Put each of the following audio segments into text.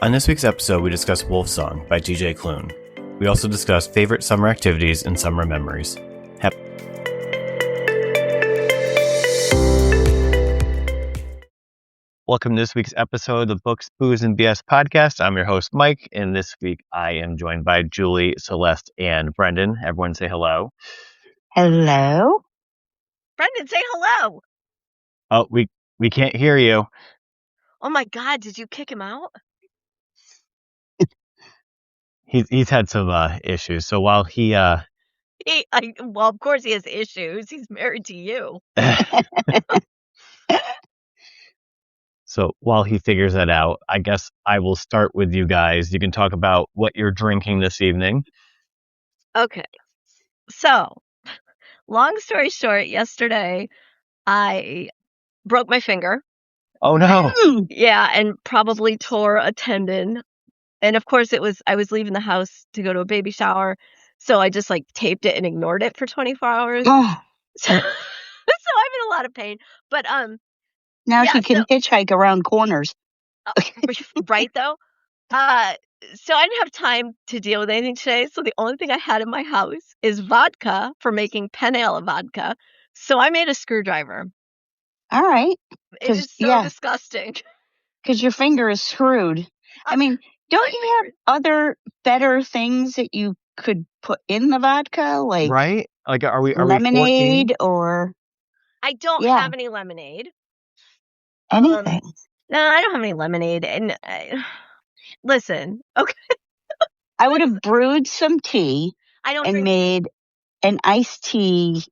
On this week's episode, we discuss Wolfsong by DJ Klune. We also discuss favorite summer activities and summer memories. Welcome to this week's episode of the Books, Booze, and BS podcast. I'm your host, Mike, and this week I am joined by Julie, Celeste, and Brendan. Everyone say hello. Hello? Brendan, say hello. Oh, we can't hear you. Oh my God, did you kick him out? He's had some issues. So while he Well, of course he has issues. He's married to you. So while he figures that out, I guess I will start with you guys. You can talk about what you're drinking this evening. Okay. So, long story short, yesterday I broke my finger. Oh no. Yeah, and probably tore a tendon. And of course I was leaving the house to go to a baby shower. So I just taped it and ignored it for 24 hours. Oh, So I'm in a lot of pain. But now yeah, she can hitchhike around corners. right though. So I didn't have time to deal with anything today. So the only thing I had in my house is vodka for making penne alla vodka. So I made a screwdriver. All right. It is so disgusting. Because your finger is screwed. I mean, don't you have other better things that you could put in the vodka? Like, right? Like, are we lemonade or I don't have any lemonade. anything? No, I don't have any lemonade. And listen, okay. I would have brewed some tea and made an iced tea.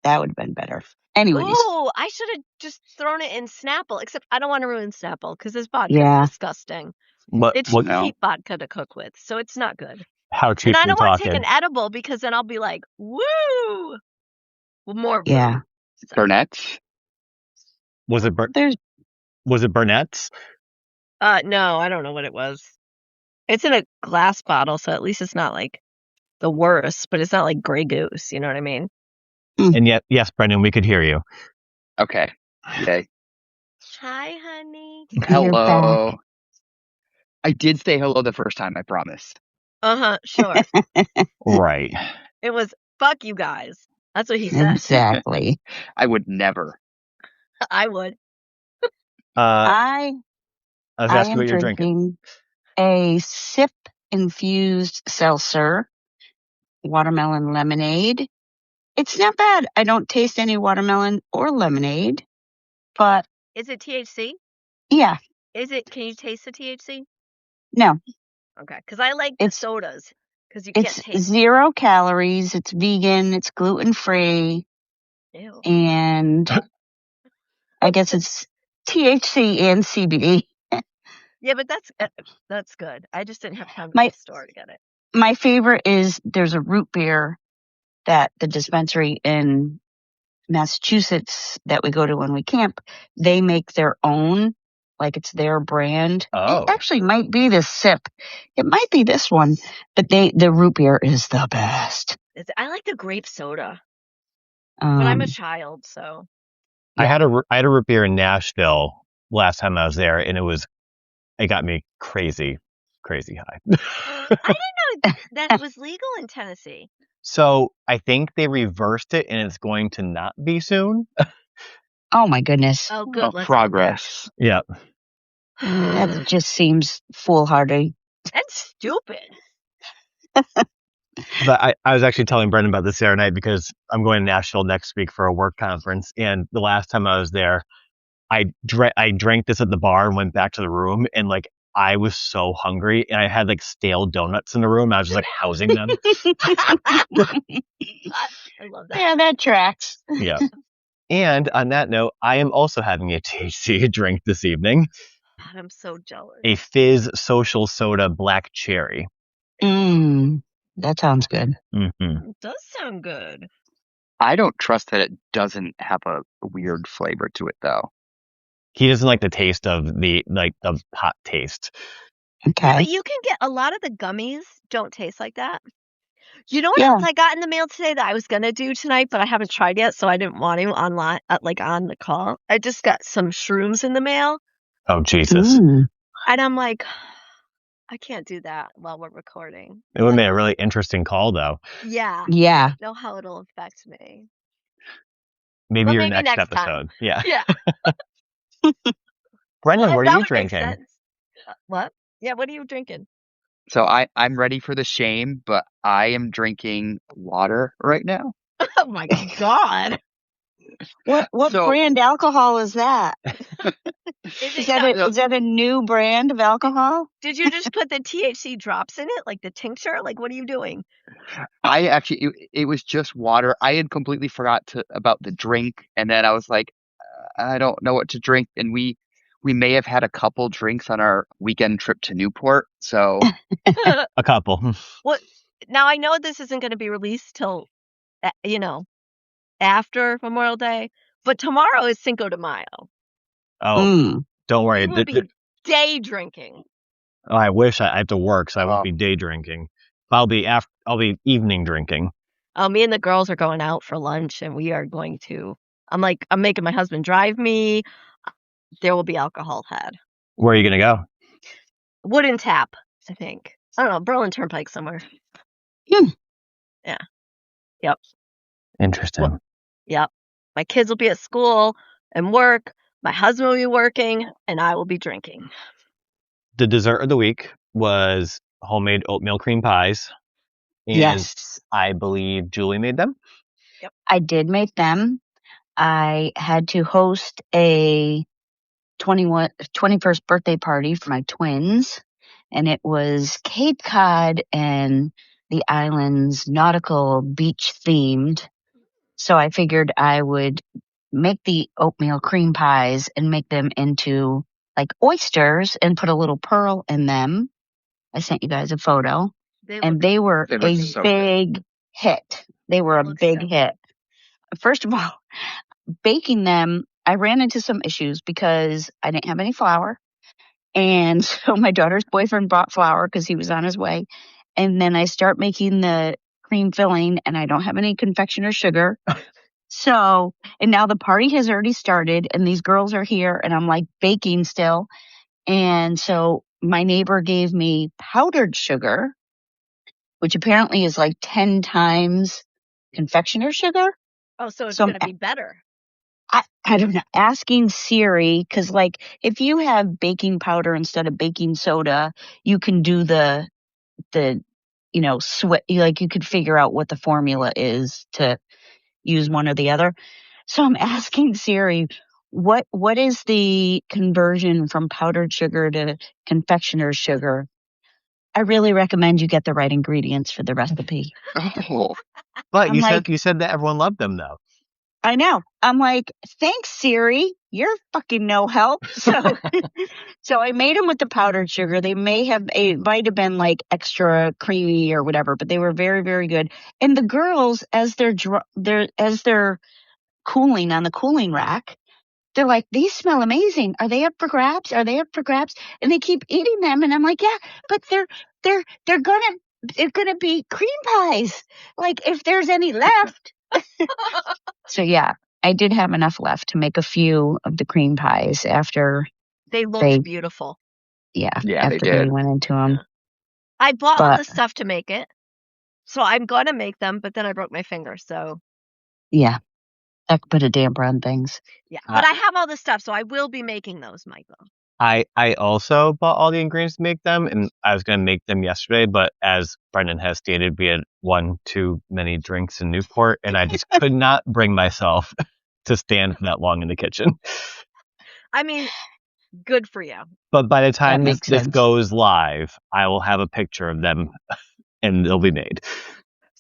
That would have been better. Anyways. Oh, I should have just thrown it in Snapple. Except I don't want to ruin Snapple because this vodka is disgusting. It's cheap vodka to cook with, so it's not good. How cheap? And I don't want to take an edible because then I'll be like, woo! More. Yeah. Burnett's? Was it Burnett's? No, I don't know what it was. It's in a glass bottle, so at least it's not like the worst, but it's not like Grey Goose. You know what I mean? And yet, yes, Brendan, we could hear you. Okay. Hi, honey. Hello. I did say hello the first time, I promised. Sure. Right. It was, fuck you guys. That's what he said. Exactly. I would never. I would. I was asking what you're drinking a sip-infused seltzer, watermelon lemonade. It's not bad. I don't taste any watermelon or lemonade, but... Is it THC? Yeah. Can you taste the THC? No. Okay, because I like the sodas. Because you can't taste it. It's 0 calories, it's vegan, it's gluten-free. Ew. And I guess it's THC and CBD. Yeah, but that's good. I just didn't have time to go to the store to get it. My favorite is there's a root beer that the dispensary in Massachusetts that we go to when we camp, they make their own, like it's their brand. Oh. It actually might be this sip. It might be this one, but the root beer is the best. I like the grape soda, but I'm a child, so. I had a root beer in Nashville last time I was there, and it got me crazy high. I didn't know that was legal in Tennessee. So I think they reversed it, and it's going to not be soon. Oh my goodness! Oh, good. Progress. Yeah. That just seems foolhardy. That's stupid. But I was actually telling Brendan about this the other night because I'm going to Nashville next week for a work conference, and the last time I was there, I drank this at the bar and went back to the room, and I was so hungry, and I had stale donuts in the room. I was just housing them. I love that. Yeah, that tracks. Yeah. And on that note, I am also having a THC drink this evening. God, I'm so jealous. A Fizz Social Soda Black Cherry. That sounds good. Mm-hmm. It does sound good. I don't trust that it doesn't have a weird flavor to it, though. He doesn't like the taste of the hot taste. Okay. But you can get a lot of the gummies don't taste like that. You know what else I got in the mail today that I was gonna do tonight, but I haven't tried yet, so I didn't want to online, on the call. I just got some shrooms in the mail. Oh Jesus! And I'm like, I can't do that while we're recording. It would have been a really interesting call, though. Yeah. Yeah. I don't know how it'll affect me. Maybe But your maybe next next time. episode. Yeah. Yeah. Brendan, what are that you would make drinking? sense. What? Yeah, what are you drinking? So I'm ready for the shame, but I am drinking water right now. Oh my God. What So- brand alcohol is that? Is Is it, that a new brand of alcohol? did you just put the THC drops in it? Like the tincture? Like what are you doing? I actually, it was just water. I had completely forgot about the drink, and then I was like, I don't know what to drink, and we may have had a couple drinks on our weekend trip to Newport. So A couple. What? Now I know this isn't going to be released till, after Memorial Day, but tomorrow is Cinco de Mayo. Oh, don't worry. We will be day drinking. Oh, I wish I have to work, so I won't be day drinking. I'll be evening drinking. Oh, me and the girls are going out for lunch, and we are going to. I'm making my husband drive me. There will be alcohol had. Where are you gonna go? Wooden Tap, I think. I don't know, Berlin Turnpike somewhere. Yeah. Yep. Interesting. Yep. My kids will be at school and work. My husband will be working, and I will be drinking. The dessert of the week was homemade oatmeal cream pies. And yes. I believe Julie made them. Yep. I did make them. I had to host a 21st birthday party for my twins, and it was Cape Cod and the islands nautical beach themed. So I figured I would make the oatmeal cream pies and make them into like oysters and put a little pearl in them. I sent you guys a photo. They were a so big hit. They were a big hit. First of all, baking them, I ran into some issues because I didn't have any flour. And so my daughter's boyfriend brought flour because he was on his way. And then I start making the cream filling and I don't have any confectioner sugar. So, and now the party has already started and these girls are here and I'm like baking still. And so my neighbor gave me powdered sugar, which apparently is like 10 times confectioner sugar. Oh, so it's going to be better. I don't know, asking Siri, because like if you have baking powder instead of baking soda, you can do the like you could figure out what the formula is to use one or the other. So I'm asking Siri, what is the conversion from powdered sugar to confectioner's sugar? I really recommend you get the right ingredients for the recipe. Oh. But you said that everyone loved them though. I know. I'm like, thanks, Siri. You're fucking no help. So, so I made them with the powdered sugar. They might have been like extra creamy or whatever, but they were very, very good. And the girls, as they're cooling on the cooling rack, they're like, these smell amazing. Are they up for grabs? Are they up for grabs? And they keep eating them. And I'm like, yeah, but they're gonna be cream pies. Like if there's any left. So yeah, I did have enough left to make a few of the cream pies after they looked beautiful. Yeah, after they went into them. I bought all the stuff to make it, so I'm gonna make them. But then I broke my finger, so yeah, that could put a damper on things. Yeah, but I have all the stuff, so I will be making those, Michael. I also bought all the ingredients to make them, and I was going to make them yesterday, but as Brendan has stated, we had one too many drinks in Newport, and I just could not bring myself to stand for that long in the kitchen. I mean, good for you. But by the time this goes live, I will have a picture of them, and they'll be made.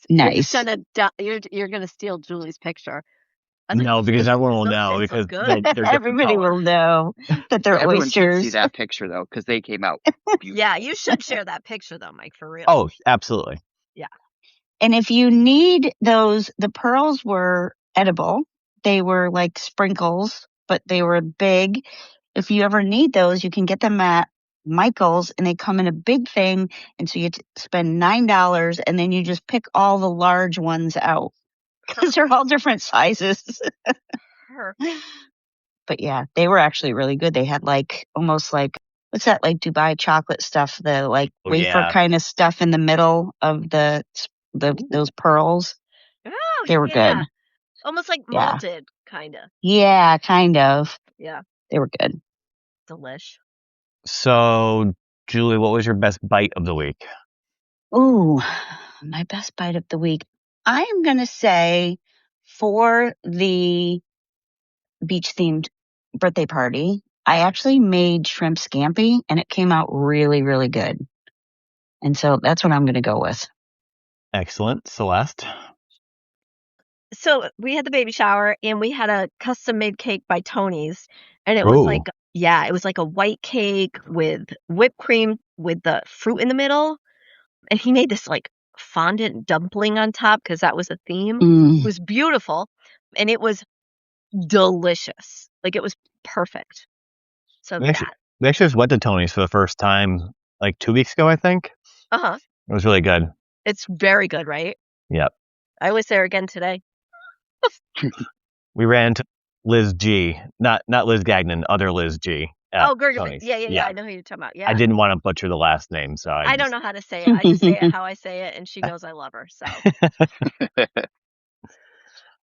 Nice. You're going to steal Julie's picture. No, because everyone will know. Because they're everybody will know that they're Everyone oysters. should see that picture though, because they came out beautiful. Yeah, you should share that picture though, Mike, for real. Oh, absolutely. Yeah. And if you need those, the pearls were edible. They were like sprinkles, but they were big. If you ever need those, you can get them at Michael's, and they come in a big thing. And so you spend $9, and then you just pick all the large ones out. Because they're all different sizes. But yeah, they were actually really good. They had like almost like what's that, like Dubai chocolate stuff, the like Oh, wafer yeah. kind of stuff in the middle of those pearls. Oh, They were yeah. good. Almost like Yeah. malted, kind of. Yeah, kind of. Yeah. They were good. Delish. So, Julie, what was your best bite of the week? Ooh, my best bite of the week. I am going to say for the beach themed birthday party, I actually made shrimp scampi and it came out really, really good. And so that's what I'm going to go with. Excellent. Celeste? So we had the baby shower and we had a custom made cake by Tony's, and it was Ooh. like, yeah, it was like a white cake with whipped cream with the fruit in the middle. And he made this like fondant dumpling on top because that was the theme. It was beautiful and it was delicious. Like it was perfect. So We actually just went to Tony's for the first time like 2 weeks ago, I think. uh-huh. It was really good. It's very good, right? Yep. I was there again today. We ran into Liz G. Not Liz Gagnon, other Liz G. At Oh, Gerger. Tony's. Yeah. I know who you're talking about. Yeah. I didn't want to butcher the last name, so I don't know how to say it. I just say it how I say it, and she knows I love her. So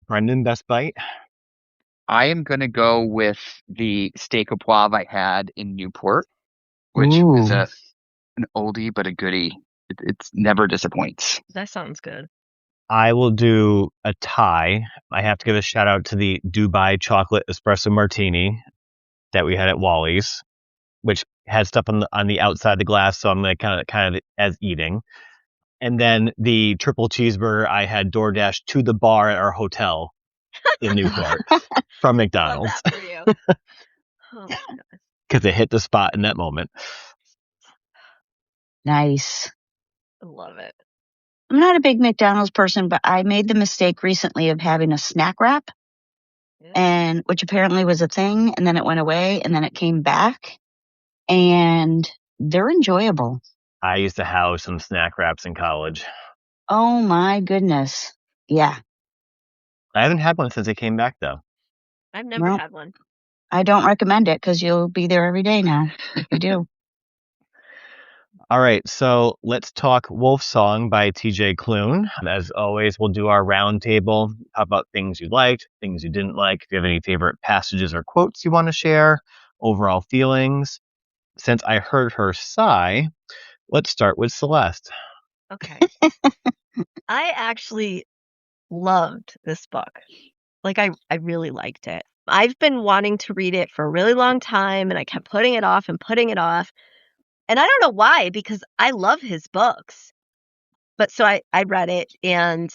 Brendan, best bite? I am going to go with the steak au poivre I had in Newport, which is an oldie but a goodie. It's never disappoints. that sounds good. I will do a tie. I have to give a shout out to the Dubai chocolate espresso martini that we had at Wally's, which had stuff on the outside of the glass, so I'm like kind of as eating. And then the triple cheeseburger I had DoorDash to the bar at our hotel in Newport from Love McDonald's that for you. Oh, my God. because it hit the spot in that moment. Nice. I love it. I'm not a big McDonald's person, but I made the mistake recently of having a snack wrap, Yeah. and which apparently was a thing, and then it went away, and then it came back, and they're enjoyable. I used to house some snack wraps in college. Oh my goodness. Yeah. I haven't had one since it came back, though. I've never Well, had one. I don't recommend it because you'll be there every day now if you do. All right, so let's talk Wolfsong by TJ Klune. As always, we'll do our roundtable, talk about things you liked, things you didn't like, if you have any favorite passages or quotes you want to share, overall feelings. Since I heard her sigh, let's start with Celeste. Okay. I actually loved this book. Like I really liked it. I've been wanting to read it for a really long time, and I kept putting it off and putting it off. And I don't know why, because I love his books. But so I read it, and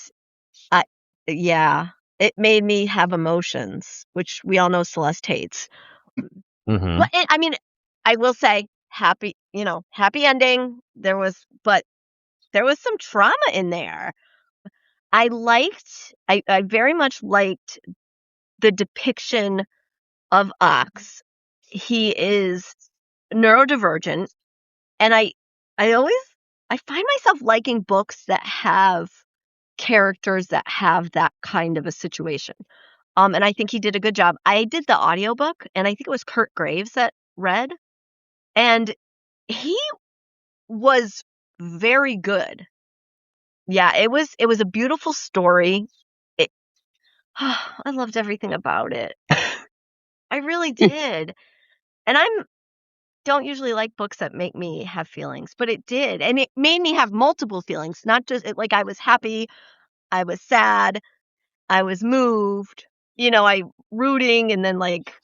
it made me have emotions, which we all know Celeste hates. Mm-hmm. But I mean, I will say happy ending. But there was some trauma in there. I very much liked the depiction of Ox. He is neurodivergent, and I find myself liking books that have characters that have that kind of a situation. And I think he did a good job. I did the audiobook, and I think it was Kurt Graves that read, and he was very good. Yeah, it was a beautiful story. I loved everything about it. I really did. And don't usually like books that make me have feelings, but it did. And it made me have multiple feelings, not just like I was happy, I was sad, I was moved, I rooting, and then like,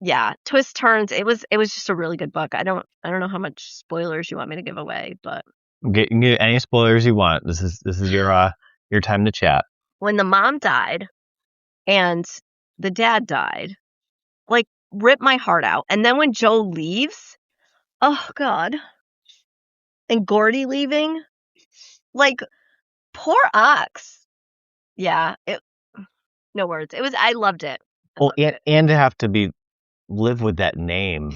yeah, twist turns. It was just a really good book. I don't know how much spoilers you want me to give away, but Get any spoilers you want. This is your time to chat. when the mom died and the dad died, like ripped my heart out. And then when Joe leaves, oh God. And Gordy leaving, like poor Ox. Yeah, no words. I loved it. Well, and to have to live with that name.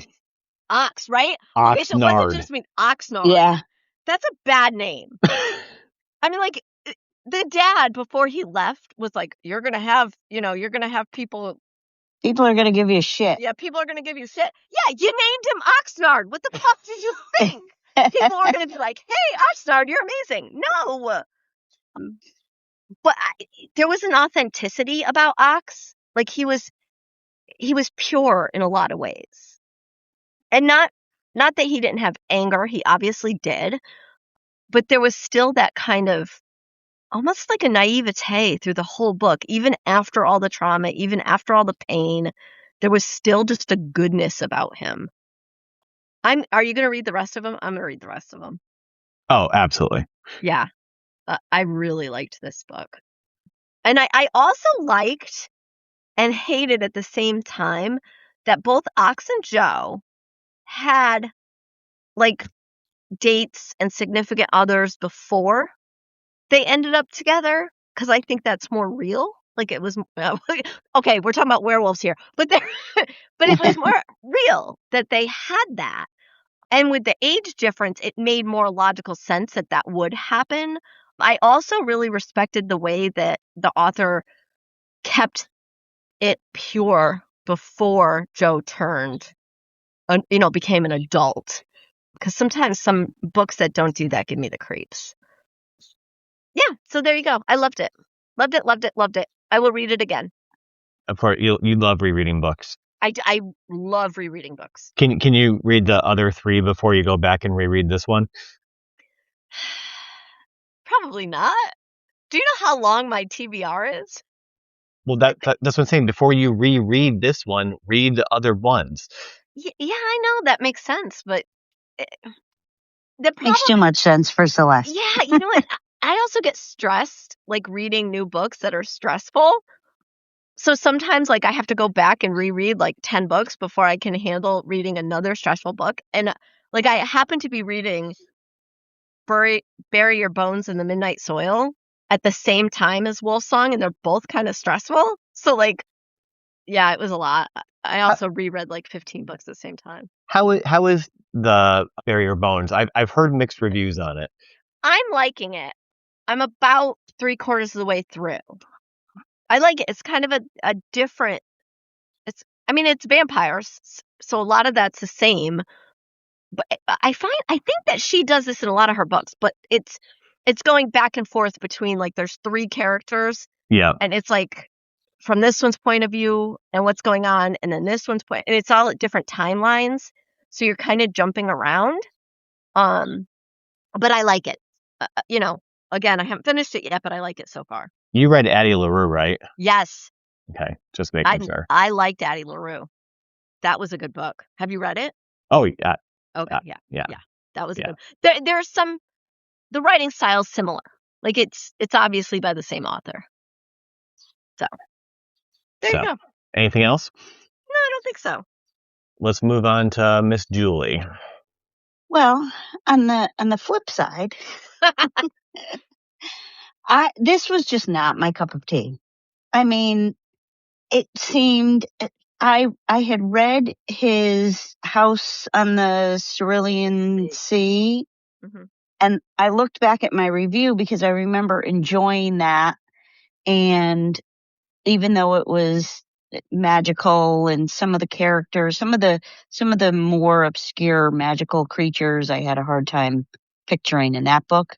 Ox, right? Okay, so it wasn't just Oxnard. Yeah. That's a bad name. I mean, like the dad before he left was like, you're gonna have people People are going to give you shit. Yeah, people are going to give you shit. Yeah, you named him Oxnard. What the fuck did you think? People are going to be like, hey, Oxnard, you're amazing. No. But there was an authenticity about Ox. Like he was pure in a lot of ways. And not that he didn't have anger, he obviously did, but there was still that kind of almost like a naivete through the whole book. Even after all the trauma, even after all the pain, there was still just a goodness about him. Are you going to read the rest of them? I'm going to read the rest of them. Oh, absolutely. Yeah. I really liked this book. And I also liked and hated at the same time that both Ox and Joe had like dates and significant others before they ended up together, because I think that's more real. Like it was okay, we're talking about werewolves here, but but it was more real that they had that. And with the age difference, it made more logical sense that that would happen. I also really respected the way that the author kept it pure before Joe became an adult. Because sometimes some books that don't do that give me the creeps. Yeah, so there you go. I loved it. Loved it, loved it, loved it. I will read it again. Of course, you love rereading books. I love rereading books. Can you read the other 3 before you go back and reread this one? Probably not. Do you know how long my TBR is? Well, that's what I'm saying. Before you reread this one, read the other ones. Yeah, I know that makes sense, but the problem Makes too much sense for Celeste. Yeah, you know what? I also get stressed like reading new books that are stressful. So sometimes like I have to go back and reread like 10 books before I can handle reading another stressful book. And like I happen to be reading Bury Your Bones in the Midnight Soil at the same time as Wolfsong, and they're both kind of stressful. So like, yeah, it was a lot. I also reread like 15 books at the same time. How is the Bury Your Bones? I've heard mixed reviews on it. I'm liking it. I'm about 3/4 of the way through. I like it. It's kind of a different. It's vampires, so a lot of that's the same. But I think that she does this in a lot of her books, but it's going back and forth between like there's 3 characters. Yeah. And it's like from this one's point of view and what's going on, and then this one's point, and it's all at different timelines. So you're kind of jumping around. But I like it. Again, I haven't finished it yet, but I like it so far. You read Addie LaRue, right? Yes. Okay, just making sure. I liked Addie LaRue. That was a good book. Have you read it? Oh, yeah. Okay, yeah. That was Yeah. good. There's some, the writing style's similar. Like it's obviously by the same author. So there you go. Anything else? No, I don't think so. Let's move on to Miss Julie. Well, on the flip side, this was just not my cup of tea. I mean, it seemed I had read his House on the Cerulean Sea, Mm-hmm. and I looked back at my review because I remember enjoying that, and even though it was magical and some of the characters, some of the more obscure magical creatures I had a hard time picturing in that book,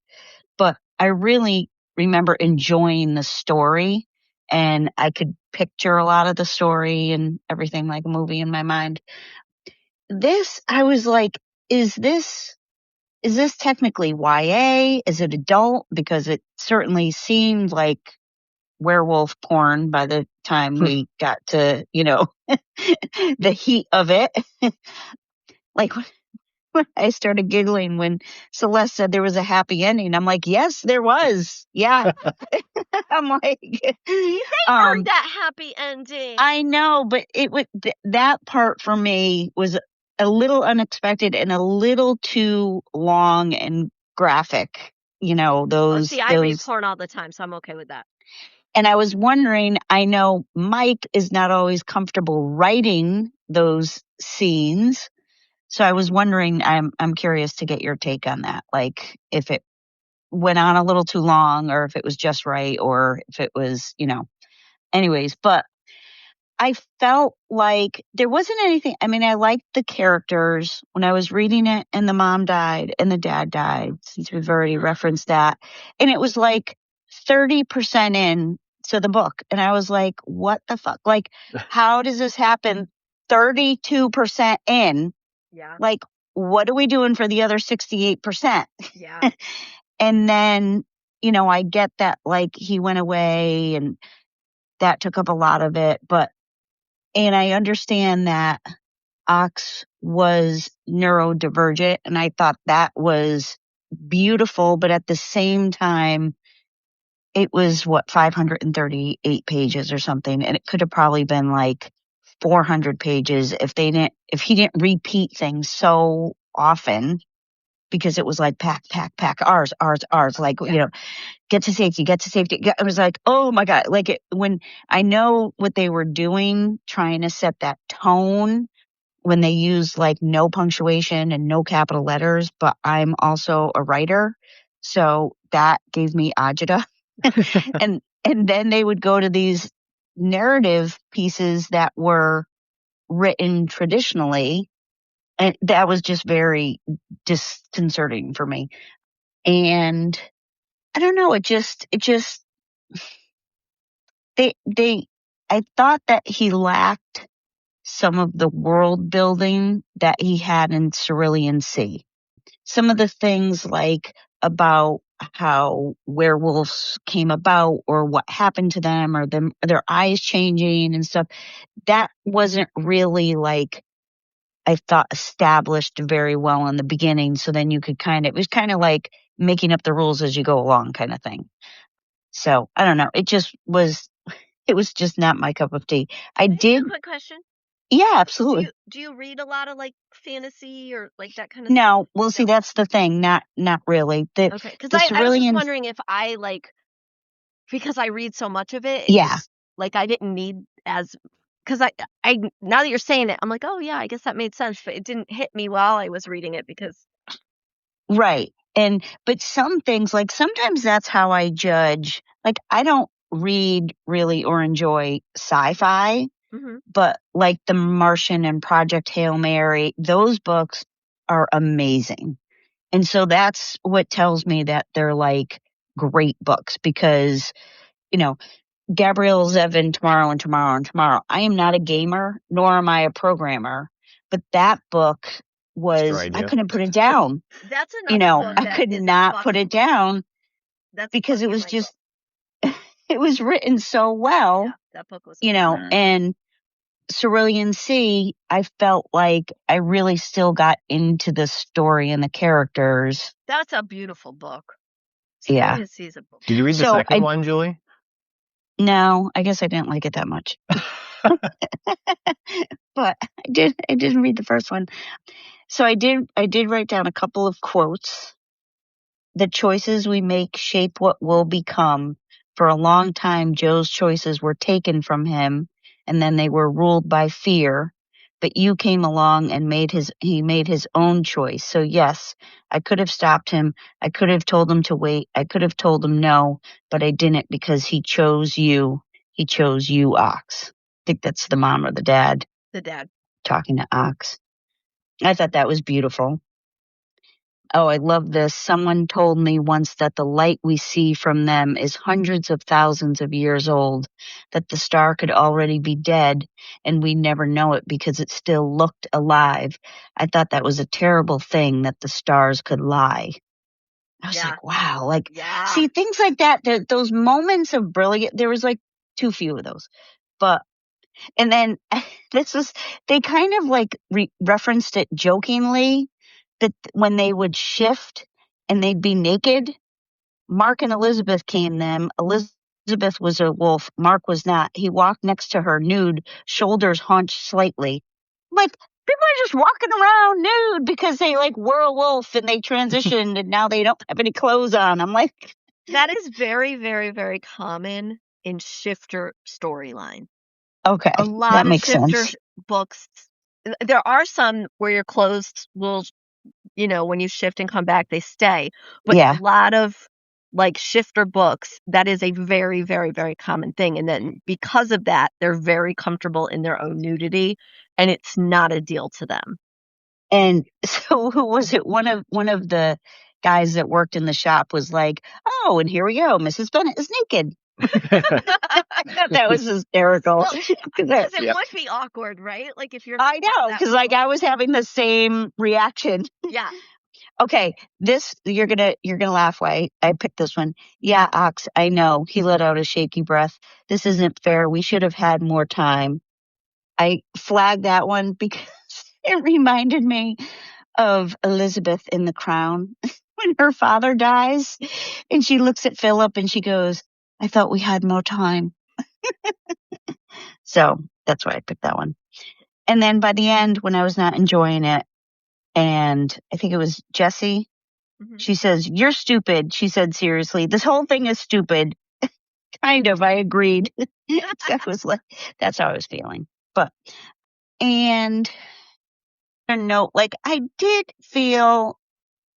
but I really remember enjoying the story, and I could picture a lot of the story and everything like a movie in my mind. This, I was like, is this technically YA? Is it adult? Because it certainly seemed like werewolf porn by the time we got to, the heat of it. Like when I started giggling when Celeste said there was a happy ending. I'm like, yes, there was. Yeah. I'm like, Heard that happy ending. I know, but it was that part for me was a little unexpected and a little too long and graphic. Those. I read porn all the time, so I'm okay with that. And I was wondering, I know Mike is not always comfortable writing those scenes. So I was wondering, I'm curious to get your take on that. Like if it went on a little too long or if it was just right or if it was, anyways, but I felt like there wasn't anything. I mean, I liked the characters when I was reading it, and the mom died and the dad died, since we've already referenced that. And it was like 30% in to the book. And I was like, what the fuck? Like, how does this happen 32% in? Yeah. Like, what are we doing for the other 68%? Yeah. And then, I get that, like, he went away and that took up a lot of it. And I understand that Ox was neurodivergent, and I thought that was beautiful, but at the same time, it was 538 pages or something, and it could have probably been like 400 pages if he didn't repeat things so often, because it was like pack, ours, like, get to safety. I was like, oh my God. Like when I know what they were doing, trying to set that tone when they use like no punctuation and no capital letters, but I'm also a writer. So that gave me agita. and then they would go to these narrative pieces that were written traditionally. And that was just very disconcerting for me. And I don't know, I thought that he lacked some of the world building that he had in Cerulean Sea. Some of the things like about how werewolves came about or what happened to them or their eyes changing and stuff, that wasn't really like, I thought, established very well in the beginning. So then you could it was kind of like making up the rules as you go along kind of thing. So I don't know. It was just not my cup of tea. I Can I did. ask a quick question? Yeah, absolutely. Do you read a lot of like fantasy or like that kind of No, well, see, that's the thing. Not really. Okay, because I was just Cerulean, wondering if I because I read so much of it, yeah, just like I didn't need because I now that you're saying it, I'm like, oh yeah, I guess that made sense, but it didn't hit me while I was reading it because right. But some things, like sometimes that's how I judge. Like I don't read really or enjoy sci-fi, but like The Martian and Project Hail Mary, those books are amazing. And so that's what tells me that they're like great books because, Gabrielle Zevin, Tomorrow and Tomorrow and Tomorrow. I am not a gamer, nor am I a programmer, but that book was, I couldn't put it down. that's another book I could not put it down because it was just, it was written so well, that book was and Cerulean Sea, I felt like I really still got into the story and the characters. That's a beautiful book. Yeah. Sea's a book. Did you read the second one, Julie? No, I guess I didn't like it that much. But I did read the first one. So I did write down a couple of quotes. The choices we make shape what we'll become. For a long time, Joe's choices were taken from him, and then they were ruled by fear. But you came along and he made his own choice. So yes, I could have stopped him. I could have told him to wait. I could have told him no, but I didn't because he chose you. He chose you, Ox. I think that's the mom or the dad. The dad. Talking to Ox. I thought that was beautiful. Oh, I love this. Someone told me once that the light we see from them is hundreds of thousands of years old, that the star could already be dead and we never know it because it still looked alive. I thought that was a terrible thing that the stars could lie. I was like, wow, see, things like that, those moments of brilliant, there was like too few of those. And then they kind of like referenced it jokingly, that when they would shift and they'd be naked, Mark and Elizabeth came them. Elizabeth was a wolf. Mark was not. He walked next to her nude, shoulders hunched slightly. Like, people are just walking around nude because they like were a wolf and they transitioned and now they don't have any clothes on. I'm like, that is very, very, very common in shifter storyline. Okay, a lot that of makes shifter sense. Books. There are some where your clothes will, when you shift and come back, they stay. But a lot of like shifter books, that is a very, very, very common thing. And then because of that, they're very comfortable in their own nudity, and it's not a deal to them. And so who was it? One of the guys that worked in the shop was like, "Oh, and here we go. Mrs. Bennett is naked." I thought that was hysterical. Well, because it Yep. would be awkward, right? Like if you're I know, because like I was having the same reaction. yeah. Okay, this you're gonna laugh. Why I picked this one? Yeah, Ox. I know. He let out a shaky breath. This isn't fair. We should have had more time. I flagged that one because it reminded me of Elizabeth in The Crown when her father dies, and she looks at Philip and she goes, "I thought we had more time." So that's why I picked that one. And then by the end, when I was not enjoying it, and I think it was Jessie. Mhm. She says, "You're stupid." She said, "Seriously, this whole thing is stupid." Kind of, I agreed. That was like, that's how I was feeling. But, and I don't know, like I did feel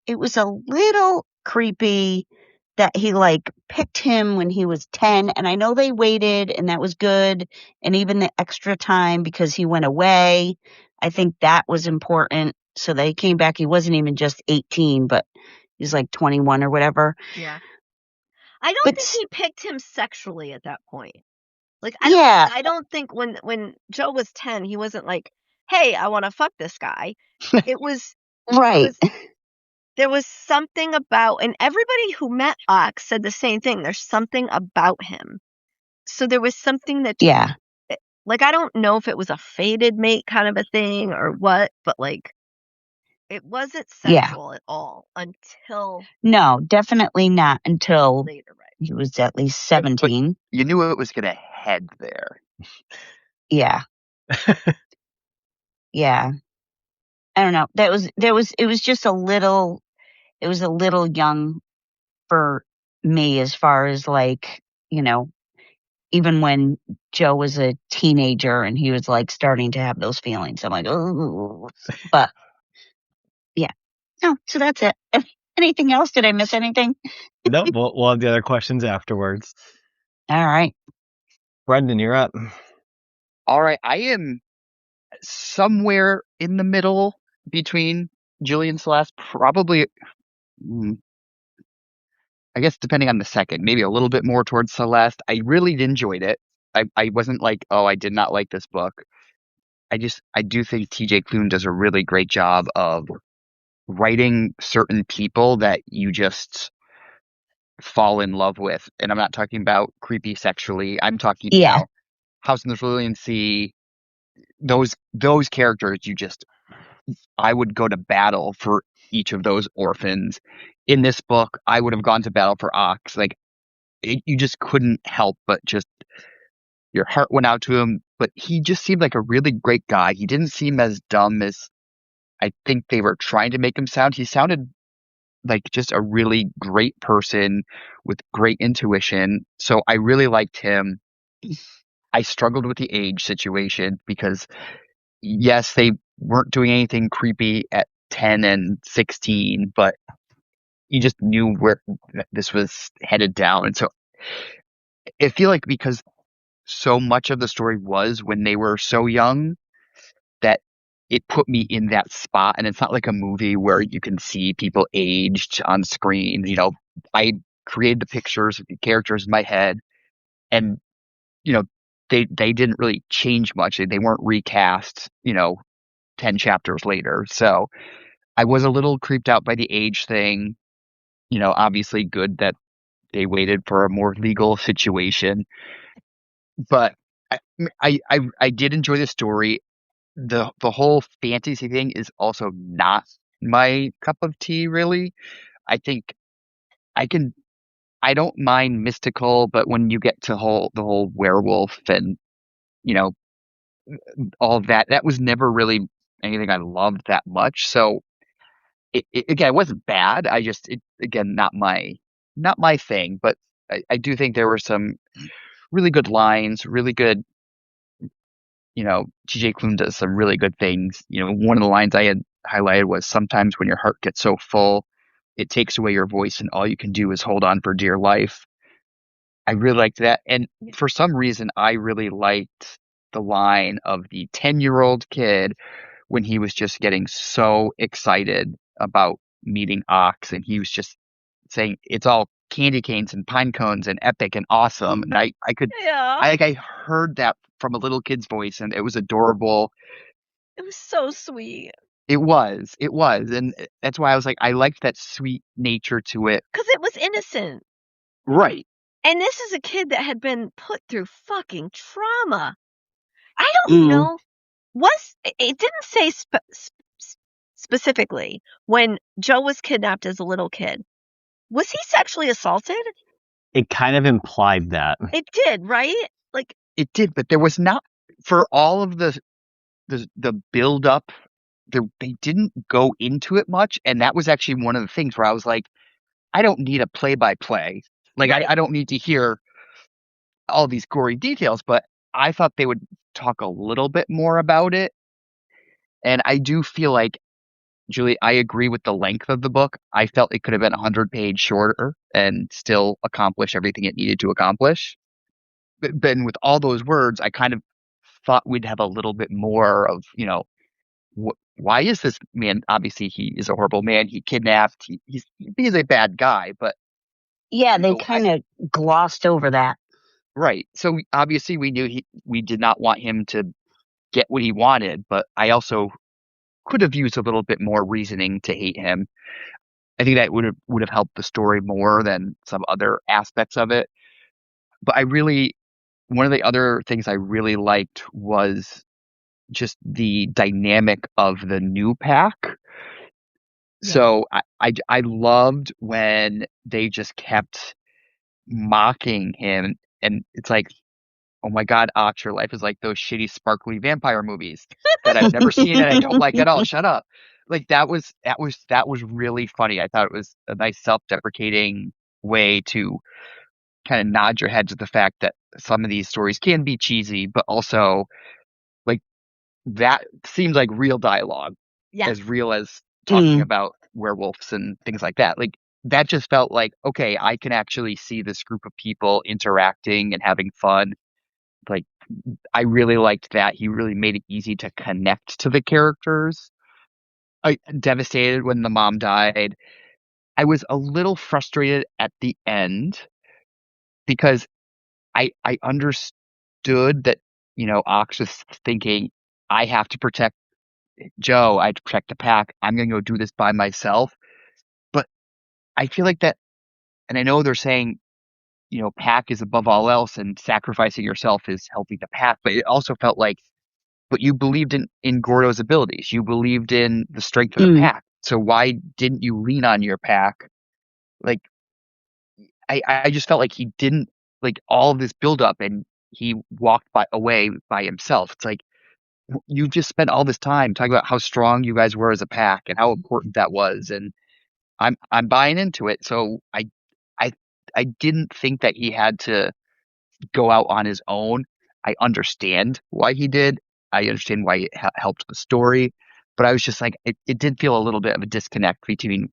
it was a little creepy that he like picked him when he was 10. And I know they waited and that was good. And even the extra time because he went away, I think that was important. So they came back. He wasn't even just 18, but he was like 21 or whatever. Yeah. I don't But think he picked him sexually at that point. Like yeah, I don't think when Joe was 10, he wasn't like, "Hey, I want to fuck this guy." It was it right. was there was something about, and everybody who met Ox said the same thing. There's something about him. So there was something that just Yeah. like I don't know if it was a fated mate kind of a thing or what, but like it wasn't Yeah. sexual at all until No, definitely not until later, right? he was at least But 17. you knew it was going to head there. Yeah. Yeah. I don't know. It was just a little, it was a little young for me as far as like, you know, even when Joe was a teenager and he was like starting to have those feelings. I'm like, oh, but yeah. No, so that's it. Anything else? Did I miss anything? Nope, we'll have the other questions afterwards. All right. Brendan, you're up. All right, I am somewhere in the middle between Julie and Celeste, probably, I guess depending on the second, maybe a little bit more towards Celeste. I really enjoyed it. I wasn't like, oh, I did not like this book. I do think TJ Klune does a really great job of writing certain people that you just fall in love with. And I'm not talking about creepy sexually. I'm talking Yeah. about House in the Cerulean Sea. Those characters I would go to battle for each of those orphans. In this book, I would have gone to battle for Ox. Like you just couldn't help but just your heart went out to him. But he just seemed like a really great guy. He didn't seem as dumb as I think they were trying to make him sound. He sounded like just a really great person with great intuition. So I really liked him. I struggled with the age situation because yes, they weren't doing anything creepy at 10 and 16, but you just knew where this was headed down. And so I feel like because so much of the story was when they were so young that it put me in that spot. And it's not like a movie where you can see people aged on screen. I created the pictures of the characters in my head, and you know, they didn't really change much. They weren't recast, 10 chapters later. So I was a little creeped out by the age thing. Obviously good that they waited for a more legal situation, but I did enjoy the story. The whole fantasy thing is also not my cup of tea, really. I think I can I don't mind mystical, but when you get to the whole werewolf and you know all of that was never really anything I loved that much. So again, it wasn't bad. Again, not my thing, but I do think there were some really good lines, really good. TJ Klune does some really good things. One of the lines I had highlighted was sometimes when your heart gets so full, it takes away your voice and all you can do is hold on for dear life. I really liked that. And for some reason, I really liked the line of the 10-year-old kid when he was just getting so excited about meeting Ox, and he was just saying it's all candy canes and pine cones and epic and awesome. And Yeah. I heard that from a little kid's voice, and it was adorable. It was so sweet. It was. And that's why I was like, I liked that sweet nature to it. Because it was innocent. Right. And this is a kid that had been put through fucking trauma. I don't know. It didn't say specifically when Joe was kidnapped as a little kid. Was he sexually assaulted? It kind of implied that. It did, right? Like it did, but there was not, for all of the build up, they didn't go into it much, and that was actually one of the things where I was like, I don't need a play by play. Like right. I don't need to hear all these gory details, but I thought they would talk a little bit more about it. And I do feel like, Julie, I agree with the length of the book. I felt it could have been 100 pages shorter and still accomplish everything it needed to accomplish. But then with all those words, I kind of thought we'd have a little bit more of, why is this man? Obviously, he is a horrible man. He kidnapped. He's a bad guy, but Yeah, they kind of glossed over that. Right. So obviously we knew we did not want him to get what he wanted, but I also could have used a little bit more reasoning to hate him. I think that would have helped the story more than some other aspects of it. But one of the other things I really liked was just the dynamic of the new pack. Yeah. So I loved when they just kept mocking him, and it's like, oh my God, Ox, your life is like those shitty sparkly vampire movies that I've never seen and I don't like at all. Shut up. Like that was really funny. I thought it was a nice self-deprecating way to kind of nod your head to the fact that some of these stories can be cheesy, but also like that seems like real dialogue, Yeah. as real as talking about werewolves and things like that. Like that just felt like, okay, I can actually see this group of people interacting and having fun. Like I really liked that. He really made it easy to connect to the characters. I devastated when the mom died. I was a little frustrated at the end because I understood that, Ox was thinking, I have to protect Joe, I have to protect the pack. I'm gonna go do this by myself. But I feel like that, and I know they're saying, pack is above all else and sacrificing yourself is helping the pack, but it also felt like, but you believed in Gordo's abilities. You believed in the strength of the pack. So why didn't you lean on your pack? Like, I just felt like he didn't, like, all of this buildup and he walked away by himself. It's like, you just spent all this time talking about how strong you guys were as a pack and how important that was. And I'm buying into it. So I, I didn't think that he had to go out on his own. I understand why he did. I understand why it helped the story, but I was just like, it did feel a little bit of a disconnect between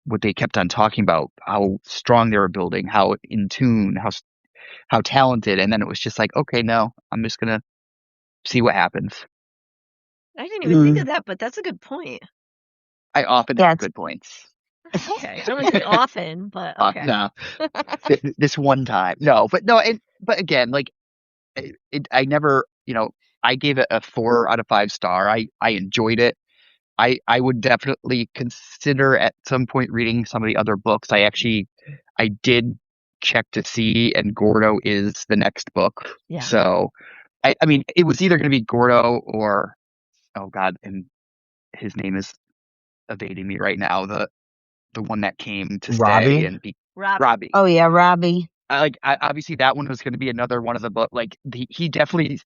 what they kept on talking about, how strong they were building, how in tune, how talented, and then it was just like, okay, no, I'm just gonna see what happens. I didn't even think of that, but that's a good point. I often have good points. Okay, I don't think often, but okay. No, this one time, no, but again, like I never, I gave it a 4 out of 5 star. I enjoyed it. I would definitely consider at some point reading some of the other books. I did check to see, and Gordo is the next book. Yeah. So, I mean, it was either going to be Gordo or, oh God, and his name is evading me right now. The one that came to Robbie? stay and be Robbie. Robbie. Oh yeah, Robbie. Obviously that one was going to be another one of the book. Like he definitely,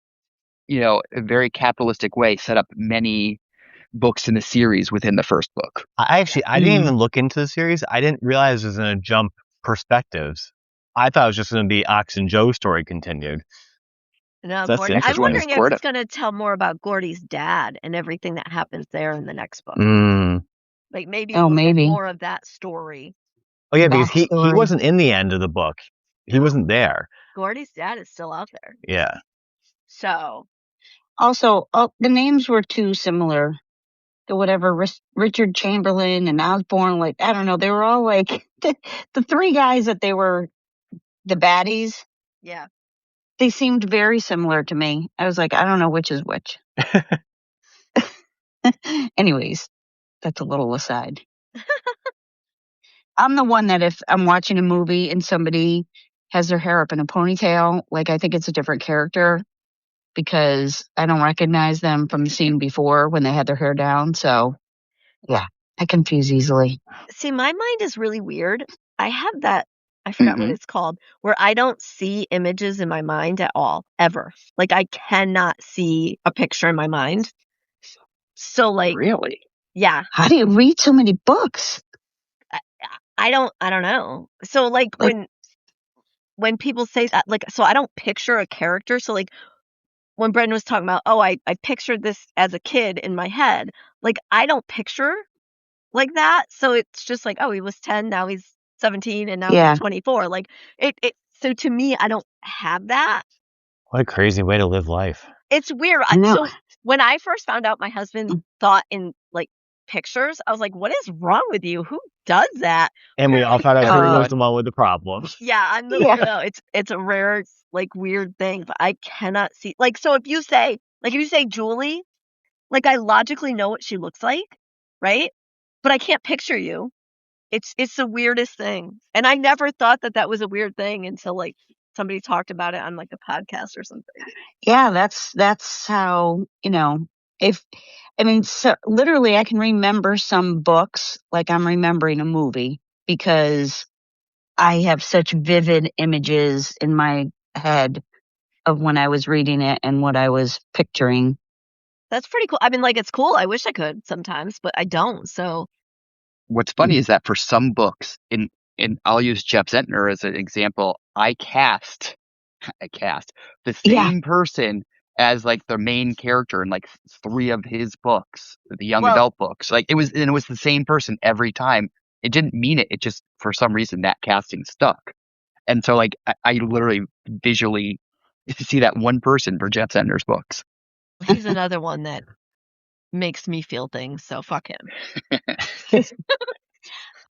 a very capitalistic way set up many books in the series within the first book. I didn't even look into the series. I didn't realize it was going to jump perspectives. I thought it was just going to be Ox and Joe's story continued. No, So Gordy. I'm wondering if it's going to tell more about Gordy's dad and everything that happens there in the next book. Like maybe Oh, we'll get maybe. more of that story. Oh yeah, because he Backstory. wasn't in the end of the book. He wasn't there. Gordy's dad is still out there. Yeah. So Also, the names were too similar to whatever Richard Chamberlain and Osborne. Like, I don't know. They were all like the three guys that they were the baddies. yeah. They seemed very similar to me. I was like, I don't know which is which. Anyways, that's a little aside. I'm the one that if I'm watching a movie and somebody has their hair up in a ponytail, like I think it's a different character because I don't recognize them from the scene before when they had their hair down. So yeah, I confuse easily. See, my mind is really weird. I have that, I forgot what it's called, where I don't see images in my mind at all, ever. Like I cannot see a picture in my mind. So like, Really? yeah, How do you read so many books? I don't know. So like when people say that, like, so I don't picture a character. So like when Brendan was talking about, oh, I pictured this as a kid in my head. Like I don't picture like that. So it's just like, oh, he was 10, now he's 17, and now Yeah. he's 24. Like it so to me, I don't have that. What a crazy way to live life. It's weird. I know. So when I first found out my husband thought in like pictures, I was like, what is wrong with you? Who does that? And we all found out who Everyone. was the one with the problem. Yeah, I'm the Yeah. no, it's a rare, like weird thing, but I cannot see like so if you say Julie, like I logically know what she looks like, right? But I can't picture you. It's the weirdest thing. And I never thought that was a weird thing until like somebody talked about it on like a podcast or something. Yeah, that's how, so literally I can remember some books like I'm remembering a movie because I have such vivid images in my head of when I was reading it and what I was picturing. That's pretty cool. I mean, like it's cool. I wish I could sometimes, but I don't. So What's funny is that for some books, in I'll use Jeff Zentner as an example, I cast the Yeah. same person as like the main character in like 3 of his books, the young Well- adult books. Like it was the same person every time. It didn't mean it. It just for some reason that casting stuck. And so like I literally visually see that one person for Jeff Zentner's books. he's another one that makes me feel things, so fuck him.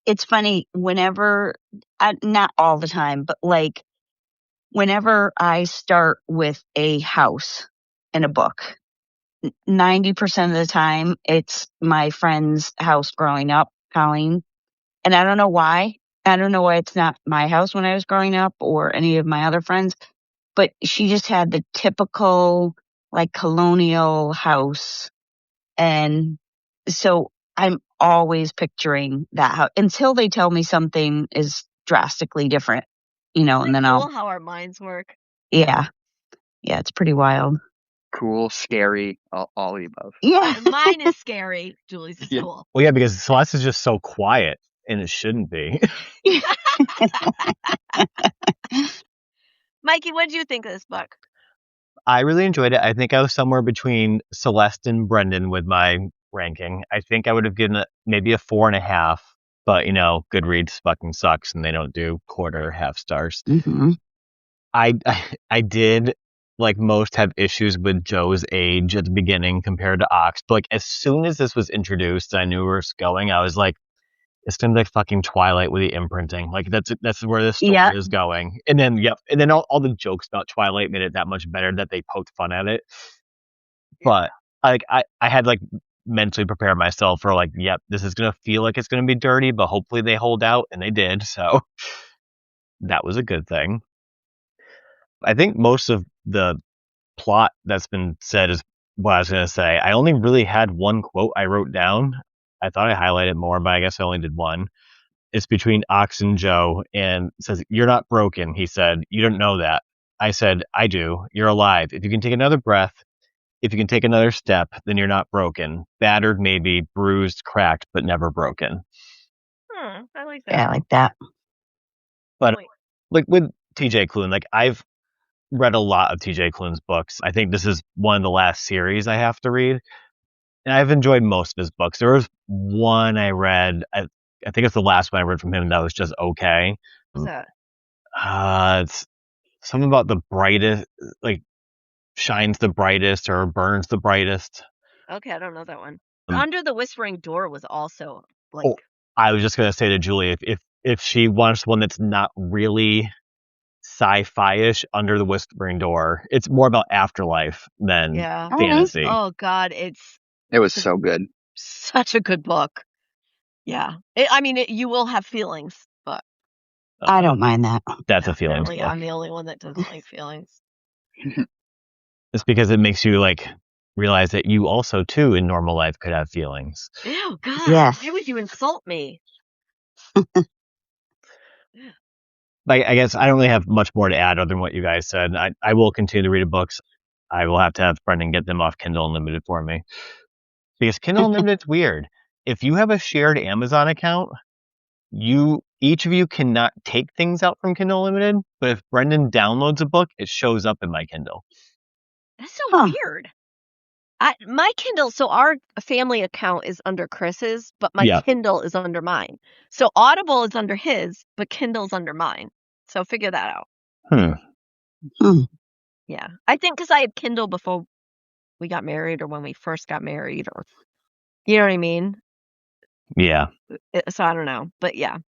It's funny whenever, not all the time, but like whenever I start with a house in a book, 90% of the time it's my friend's house growing up, Colleen. And I don't know why. I don't know why it's not my house when I was growing up or any of my other friends, but she just had the typical like colonial house. And so I'm always picturing that house until they tell me something is drastically different, and then Cool how our minds work. yeah, it's pretty wild. Cool, scary, all the above. Yeah. Mine is scary. Julie's is Yeah. cool. Well, yeah, because Celeste is just so quiet, and it shouldn't be. Mikey, what did you think of this book? I really enjoyed it. I think I was somewhere between Celeste and Brendan with my ranking. I think I would have given it maybe a 4.5, but Goodreads fucking sucks, and they don't do quarter, half stars. Mm-hmm. I did, like most, have issues with Joe's age at the beginning compared to Ox. But like as soon as this was introduced, I knew where it's going. I was like, it's gonna be like fucking Twilight with the imprinting. Like that's where this story is going. And then all the jokes about Twilight made it that much better that they poked fun at it. But like I had like mentally prepared myself for like, yep, this is gonna feel like it's gonna be dirty, but hopefully they hold out, and they did. So that was a good thing. I think most of the plot that's been said is what I was going to say. I only really had one quote I wrote down. I thought I highlighted more, but I guess I only did one. It's between Ox and Joe, and it says, "You're not broken," he said. "You don't know that." I said, "I do. You're alive. If you can take another breath, if you can take another step, then you're not broken. Battered, maybe, bruised, cracked, but never broken." I like that. Yeah, I like that. But like with TJ Klune, like I've read a lot of TJ Klune's books. I think this is one of the last series I have to read. And I've enjoyed most of his books. There was one I read, I think it's the last one I read from him that was just okay. What's that? It's something about the brightest, like shines the brightest or burns the brightest. Okay, I don't know that one. Um, Under the Whispering Door was also like. Oh, I was just gonna say to Julie, if she wants one that's not really sci-fi-ish, Under the Whispering Door, it's more about afterlife than Yeah. fantasy. Oh God, It was Just- so good. such a good book. Yeah. You will have feelings, but I don't mind that. That's a feelings apparently book. I'm the only one that doesn't like feelings. It's because it makes you like realize that you also too in normal life could have feelings. Ew, God. Yes. Why would you insult me? Like, I guess I don't really have much more to add other than what you guys said. I will continue to read books. I will have to have Brendan get them off Kindle Unlimited for me. Because Kindle Unlimited's weird. If you have a shared Amazon account, each of you cannot take things out from Kindle Unlimited, but if Brendan downloads a book, it shows up in my Kindle. That's so Huh. weird. My Kindle, so our family account is under Chris's, but my Yeah. Kindle is under mine. So Audible is under his, but Kindle's under mine. So figure that out. Yeah. I think because I had Kindle before we got married or when we first got married, or you know what I mean? Yeah. So I don't know. But yeah.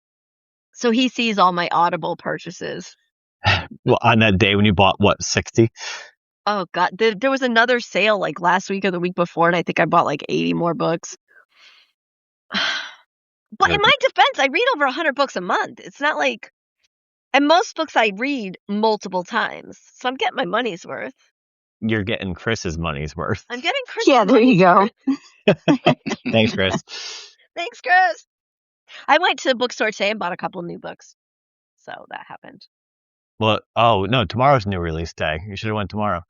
So he sees all my Audible purchases. Well, on that day when you bought, what, 60? Oh, God. There was another sale like last week or the week before, and I think I bought like 80 more books. But in my defense, I read over 100 books a month. It's not like, and most books I read multiple times. So I'm getting my money's worth. You're getting Chris's money's worth. I'm getting Chris. Yeah, there you go. Thanks, Chris. Thanks, Chris. I went to the bookstore today and bought a couple of new books. So that happened. Well, oh, no, tomorrow's new release day. You should have went tomorrow.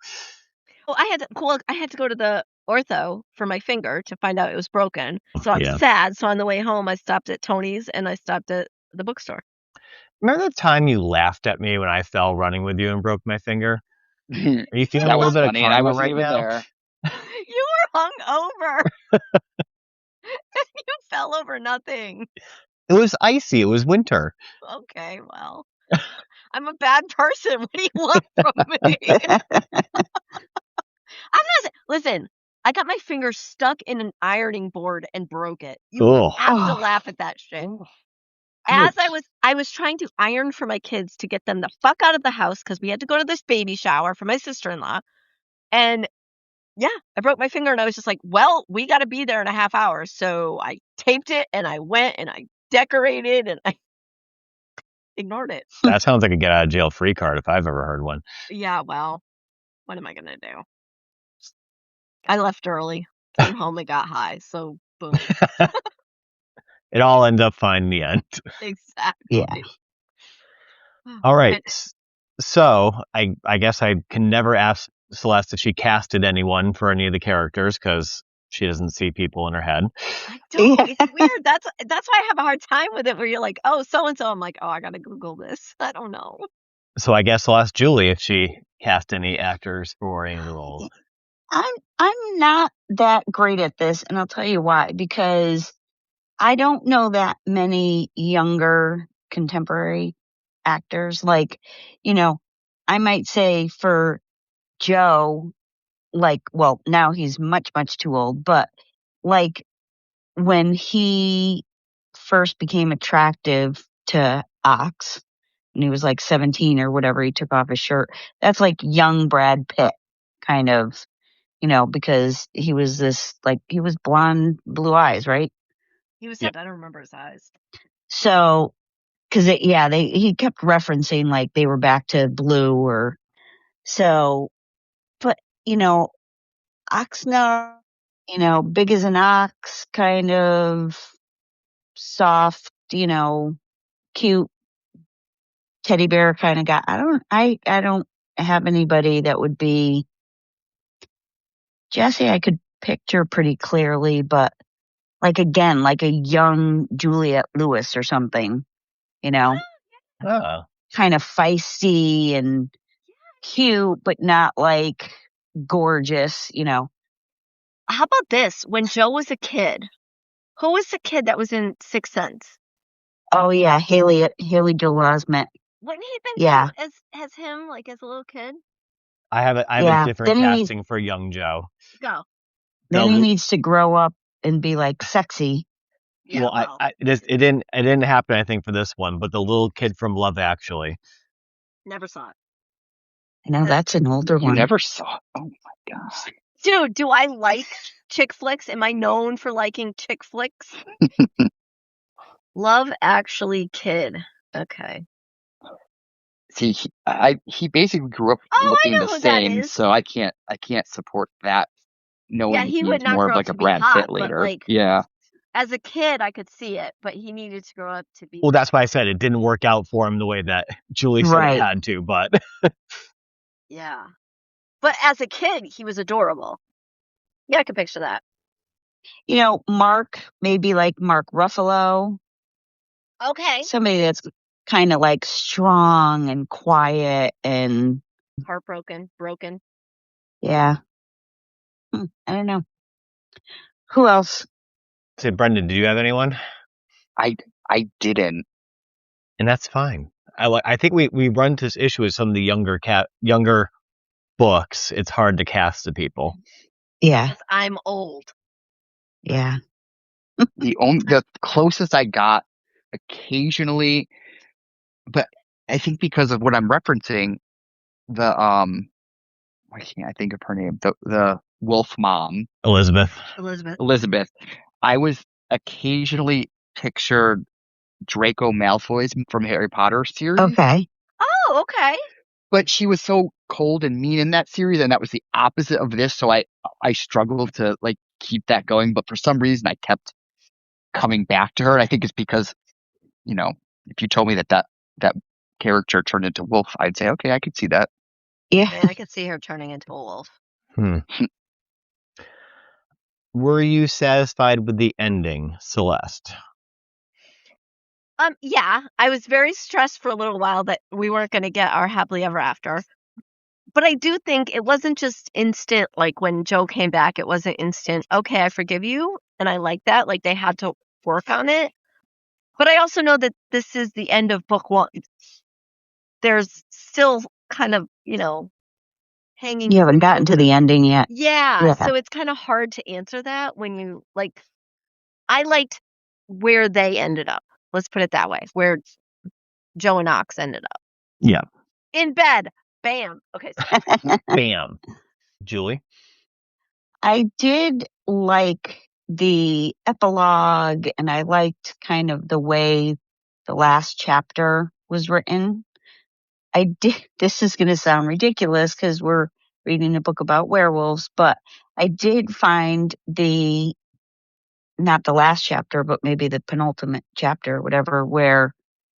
Well, I had to go to the ortho for my finger to find out it was broken. So I'm Yeah. sad. So on the way home, I stopped at Tony's and I stopped at the bookstore. Remember the time you laughed at me when I fell running with you and broke my finger? Are you feeling That a little was bit funny, of and I karma wasn't right even now? there. You were hungover. You fell over nothing. It was icy. It was winter. Okay, well, I'm a bad person. What do you want from me? Listen, I got my finger stuck in an ironing board and broke it. You Ugh. have to Oh. laugh at that shit. As I was trying to iron for my kids to get them the fuck out of the house because we had to go to this baby shower for my sister-in-law. And yeah, I broke my finger and I was just like, well, we got to be there in a half hour. So I taped it and I went and I decorated and I ignored it. That sounds like a get out of jail free card if I've ever heard one. Yeah, well, what am I going to do? I left early, came home and got high. So boom. It all ends up fine in the end. Exactly. Yeah. All right. So I guess I can never ask Celeste if she casted anyone for any of the characters because she doesn't see people in her head. I don't. It's weird. That's why I have a hard time with it. Where you're like, oh, so and so. I'm like, oh, I gotta Google this. I don't know. So I guess I'll ask Julie if she cast any actors for any of the roles. I'm not that great at this, and I'll tell you why. Because I don't know that many younger contemporary actors. Like, I might say for Joe, like, well, now he's much, much too old, but like when he first became attractive to Ox, when he was like 17 or whatever, he took off his shirt. That's like young Brad Pitt, kind of, because he was he was blonde, blue eyes, right? He was. Yep. I don't remember his eyes. So, because he kept referencing like they were back to blue or so, but Oxnard, big as an ox, kind of soft, cute teddy bear kind of guy. I don't have anybody that would be Jesse. I could picture pretty clearly, but like again, like a young Juliette Lewis or something, Oh. kind of feisty and cute, but not like gorgeous, How about this? When Joe was a kid, who was the kid that was in Sixth Sense? Oh yeah, Haley Joel Osment. Wouldn't he have been Yeah. cool as him, like as a little kid? I have a Yeah. different Then he casting for young Joe. Go. Then he The- needs to grow up and be like sexy. Yeah, well, well, it didn't happen, I think, for this one, but the little kid from Love Actually. never saw it. I know that's an older You one. never saw. Oh my gosh. Dude, do I like chick flicks? Am I known for liking chick flicks? Love Actually kid. Okay. See, he basically grew up Oh, I looking know the who that same, is. so I can't support that. Knowing Yeah, he he's would not more of grow up like a to be Brad hot, Pitt but later. like Yeah. as a kid, I could see it, but he needed to grow up to be. Well, that's why I said it didn't work out for him the way that Julie said Right. it had to, but Yeah. But as a kid, he was adorable. Yeah, I could picture that. You know, Mark, maybe like Mark Ruffalo. Okay. Somebody that's kind of like strong and quiet and Heartbroken, broken. yeah. I don't know. Who else? say, Brendan, do you have anyone? I didn't. And that's fine. I think we run into this issue with some of the younger books. It's hard to cast the people. Yeah. Because I'm old. Yeah. The closest I got occasionally, but I think because of what I'm referencing, the why can't I think of her name? The wolf mom, Elizabeth. Elizabeth. I was occasionally pictured Draco Malfoy's from Harry Potter series. Okay. Oh, okay. But she was so cold and mean in that series, and that was the opposite of this. So I struggled to like keep that going. But for some reason, I kept coming back to her. And I think it's because, you know, if you told me that character turned into Wolf, I'd say, okay, I could see that. Yeah. Yeah, I could see her turning into a wolf. Were you satisfied with the ending, Celeste? Yeah, I was very stressed for a little while that we weren't going to get our happily ever after. But I do think it wasn't just instant, like when Joe came back, it wasn't instant, okay, I forgive you. And I like that. Like they had to work on it. But I also know that this is the end of book one. There's still kind of, hanging. You haven't gotten to the ending yet. Yeah. Yeah. So it's kind of hard to answer that when you like, I liked where they ended up. Let's put it that way, where Joe and Ox ended up. Yeah. In bed. Bam. Okay. Bam. Julie? I did like the epilogue and I liked kind of the way the last chapter was written. This is going to sound ridiculous because we're reading a book about werewolves, but I did find not the last chapter, but maybe the penultimate chapter, whatever, where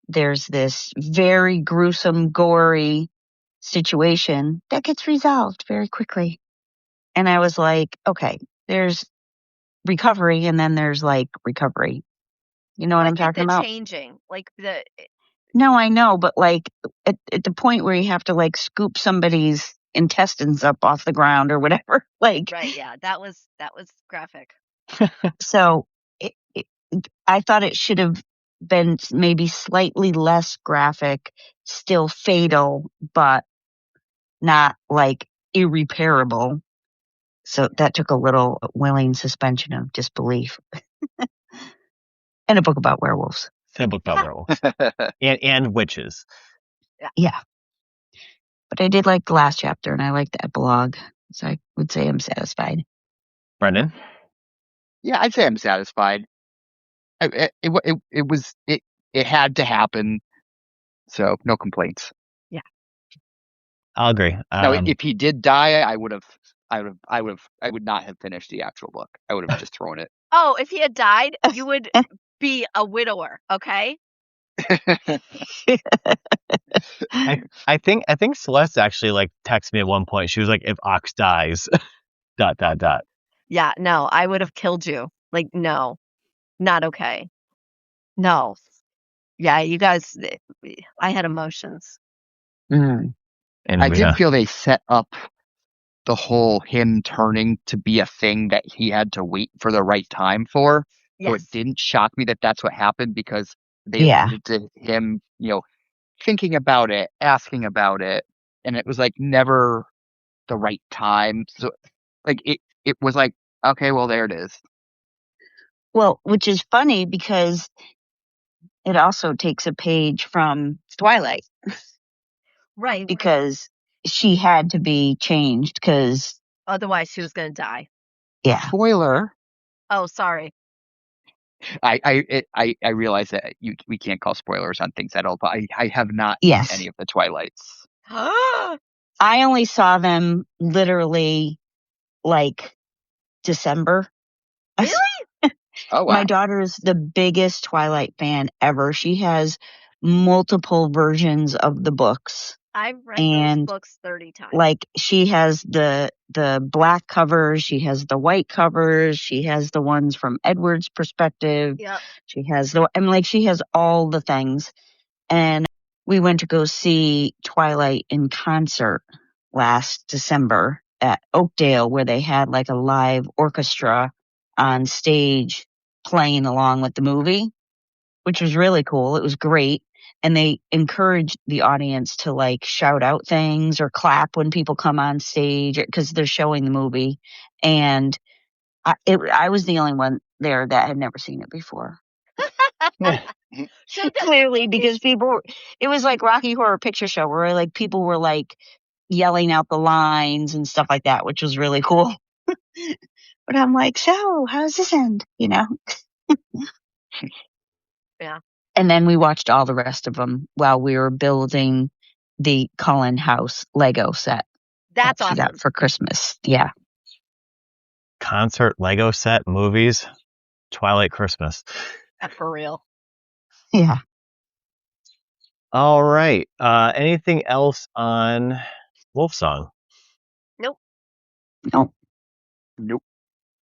there's this very gruesome, gory situation that gets resolved very quickly. And I was like, okay, there's recovery and then there's like recovery. You know what I'm talking about? Changing. No, I know, but like at the point where you have to like scoop somebody's intestines up off the ground or whatever, like. Right, yeah, that was graphic. So I thought it should have been maybe slightly less graphic, still fatal, but not like irreparable. So that took a little willing suspension of disbelief. And a book about werewolves. It's a book about werewolves. and witches. Yeah. But I did like the last chapter and I liked the epilogue. So I would say I'm satisfied. Brendan? Yeah, I'd say I'm satisfied. It had to happen, so no complaints. Yeah, I'll agree. Now, if he did die, I would not have finished the actual book. I would have just thrown it. Oh, if he had died, you would be a widower, okay? I think Celeste actually like texted me at one point. She was like, "If Ox dies, ... Yeah, no, I would have killed you. Like, no, not okay. No. Yeah, you guys, I had emotions. Mm. And I did feel they set up the whole him turning to be a thing that he had to wait for the right time for. So it Yes. didn't shock me that that's what happened because they Yeah. alluded to him, thinking about it, asking about it, and it was like never the right time. So like it was like, okay, well there it is. Well, which is funny because it also takes a page from Twilight Right. because she had to be changed because, Otherwise, she was going to die. yeah. Spoiler. Oh, sorry. I realize that we can't call spoilers on things at all, but I have not seen Yes. any of the Twilights. I only saw them literally like December. Really? Oh wow. My daughter is the biggest Twilight fan ever. She has multiple versions of the books. I've read And those books 30 times. like she has the black covers, she has the white covers, she has the ones from Edward's perspective. Yep. She has she has all the things. And we went to go see Twilight in concert last December at Oakdale, where they had like a live orchestra on stage playing along with the movie, which was really cool. It was great. And they encourage the audience to like shout out things or clap when people come on stage because they're showing the movie. And I was the only one there that had never seen it before. So Clearly, because it was like Rocky Horror Picture Show where like people were like yelling out the lines and stuff like that, which was really cool. But I'm like, so how does this end? Yeah. And then we watched all the rest of them while we were building the Cullen House Lego set. That's that she awesome. got for Christmas. Yeah. Concert, Lego set, movies, Twilight Christmas. For real. Yeah. All right. Anything else on Wolfsong? Nope. Nope.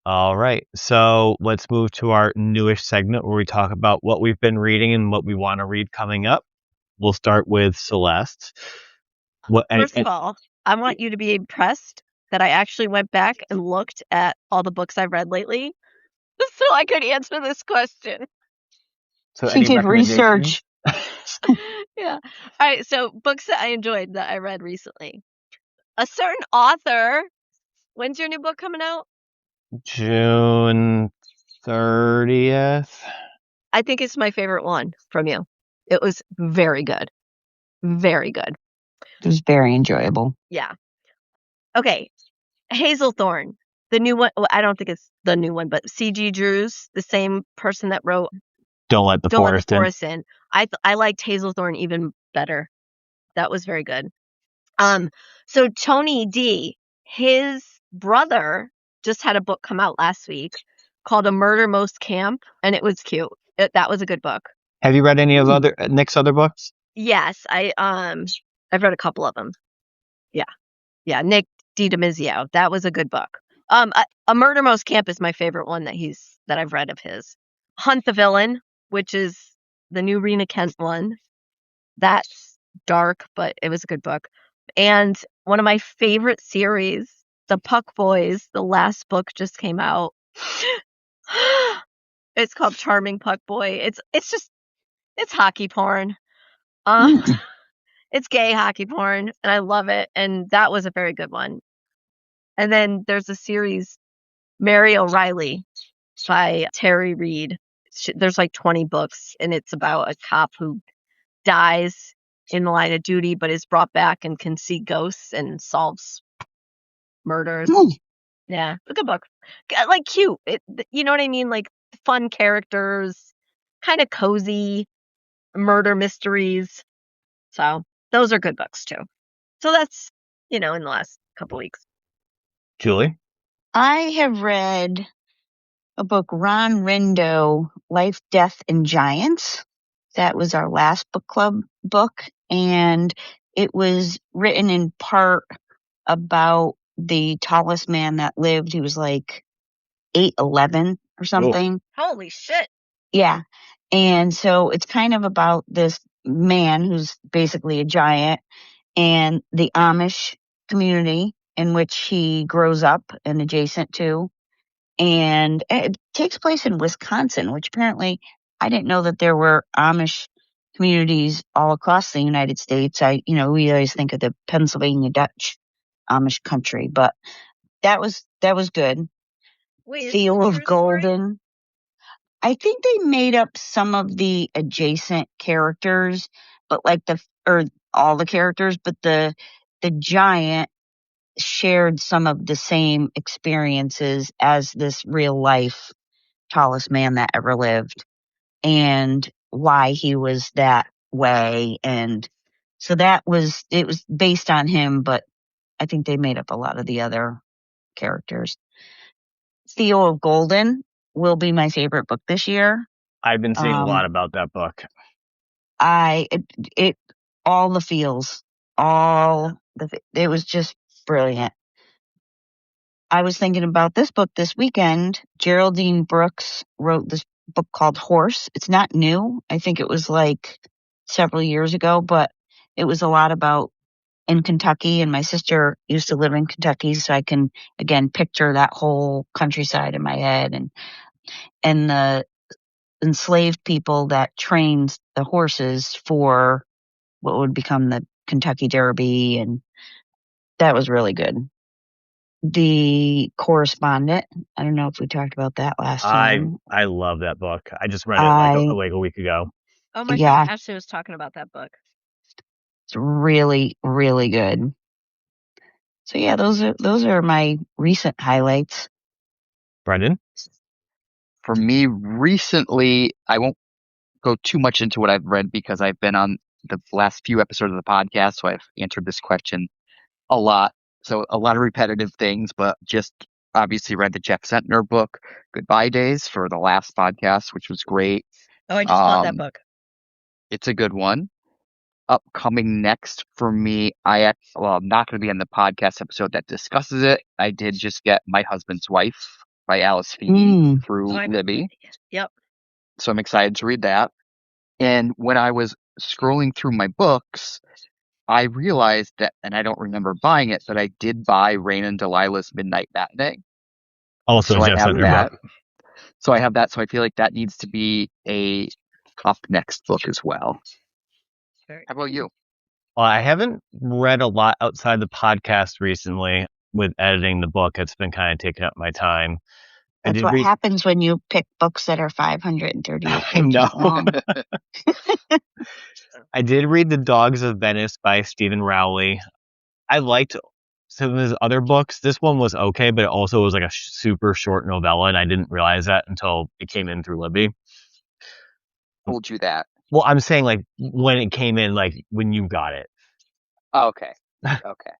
All right. So let's move to our newish segment where we talk about what we've been reading and what we want to read coming up. We'll start with Celeste. First of all, I want you to be impressed that I actually went back and looked at all the books I've read lately so I could answer this question. So she did research. Yeah. All right. So books that I enjoyed that I read recently. A certain author. When's your new book coming out? June 30th. I think it's my favorite one from you. It was very good. Very good. It was very enjoyable. Yeah. Okay. Hazelthorn, the new one. Well, I don't think it's the new one, but C.G. Drew's, the same person that wrote Don't Let the Forest In. I liked Hazelthorn even better. That was very good. So Tony D, his brother just had a book come out last week called A Murder Most Camp, and it was cute. That was a good book. Have you read any of Nick's other books? Yes, I've read a couple of them. Yeah, Nick DiDomizio. That was a good book. A Murder Most Camp is my favorite one that I've read of his. Hunt the Villain, which is the new Rena Kent one. That's dark, but it was a good book. And one of my favorite series, The Puck Boys, the last book just came out. It's called Charming Puck Boy. It's hockey porn. It's gay hockey porn, and I love it. And that was a very good one. And then there's a series, Mary O'Reilly by Terry Reid. There's like 20 books, and it's about a cop who dies in the line of duty, but is brought back and can see ghosts and solves murders. Yeah, a good book. Like cute. You know what I mean? Like fun characters, kind of cozy murder mysteries. So those are good books too. So that's, in the last couple weeks. Julie? I have read a book, Ron Rindo, Life, Death, and Giants. That was our last book club book. And it was written in part about the tallest man that lived. He was like 8'11" or something. Holy shit. Yeah. And so it's kind of about this man who's basically a giant and the Amish community in which he grows up and adjacent to. And it takes place in Wisconsin, which apparently I didn't know that there were Amish communities all across the United States. We always think of the Pennsylvania Dutch Amish country, but that was good. Wait, is Theo this a of true story? Golden. I think they made up some of the adjacent characters, but or all the characters, but the giant shared some of the same experiences as this real life tallest man that ever lived, and why he was that way. And so it was based on him, but I think they made up a lot of the other characters. Theo of Golden will be my favorite book this year. I've been seeing a lot about that book. It all the feels, it was just brilliant. I was thinking about this book this weekend. Geraldine Brooks wrote this book called Horse. It's not new. I think it was like several years ago, but it was a lot about in Kentucky, and my sister used to live in Kentucky, so I can again picture that whole countryside in my head, and the enslaved people that trained the horses for what would become the Kentucky Derby, and that was really good. The Correspondent, I don't know if we talked about that last time. I love that book. I just read it like a week ago. Oh, my friend Ashley was talking about that book. It's really, really good. So yeah, those are my recent highlights. Brendan? For me, recently, I won't go too much into what I've read because I've been on the last few episodes of the podcast, so I've answered this question a lot. So a lot of repetitive things, but just obviously read the Jeff Sentner book, Goodbye Days, for the last podcast, which was great. Oh, I just bought that book. It's a good one. Upcoming next for me, I'm not going to be on the podcast episode that discusses it. I did just get My Husband's Wife by Alice Feeney through Libby. Yep. So I'm excited to read that. And when I was scrolling through my books, I realized that, and I don't remember buying it, but I did buy Rain and Delilah's Midnight Matinee. Also, so I have that. So I have that. So I feel like that needs to be a up next book as well. How about you? Well, I haven't read a lot outside the podcast recently with editing the book. It's been kind of taking up my time. That's what happens when you pick books that are 538 pages long. I did read The Dogs of Venice by Stephen Rowley. I liked some of his other books. This one was okay, but it also was like a super short novella, and I didn't realize that until it came in through Libby. Told you that? Well, I'm saying like when it came in, like when you got it. Oh, okay. Okay.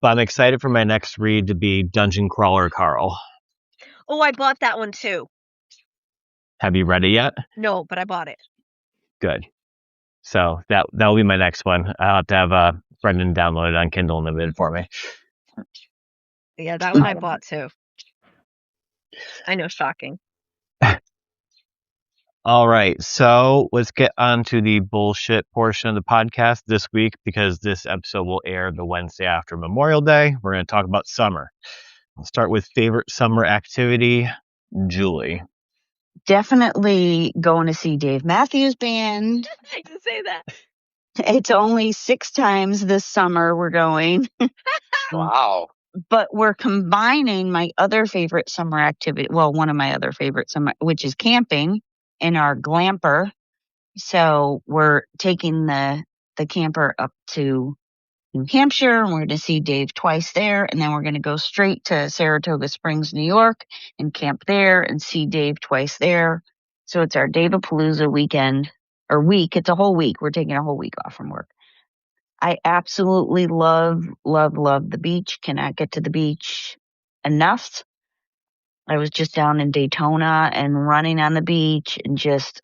But I'm excited for my next read to be Dungeon Crawler Carl. Oh, I bought that one too. Have you read it yet? No, but I bought it. Good. So that'll be my next one. I'll have to have Brendan download it on Kindle Unlimited for me. Yeah, that one I bought too. I know, shocking. All right, so let's get on to the bullshit portion of the podcast this week, because this episode will air the Wednesday after Memorial Day. We're going to talk about summer. I'll start with favorite summer activity. Julie. Definitely going to see Dave Matthews Band. I can say that. It's only 6 times this summer we're going. Wow. But we're combining my other favorite summer activity. Well, one of my other favorite summer, which is camping in our glamper. So we're taking the camper up to New Hampshire, and we're going to see Dave twice there. And then we're going to go straight to Saratoga Springs, New York, and camp there and see Dave twice there. So it's our Dave-a-Palooza weekend or week. It's a whole week. We're taking a whole week off from work. I absolutely love, love, love the beach. Cannot get to the beach enough. I was just down in Daytona and running on the beach and just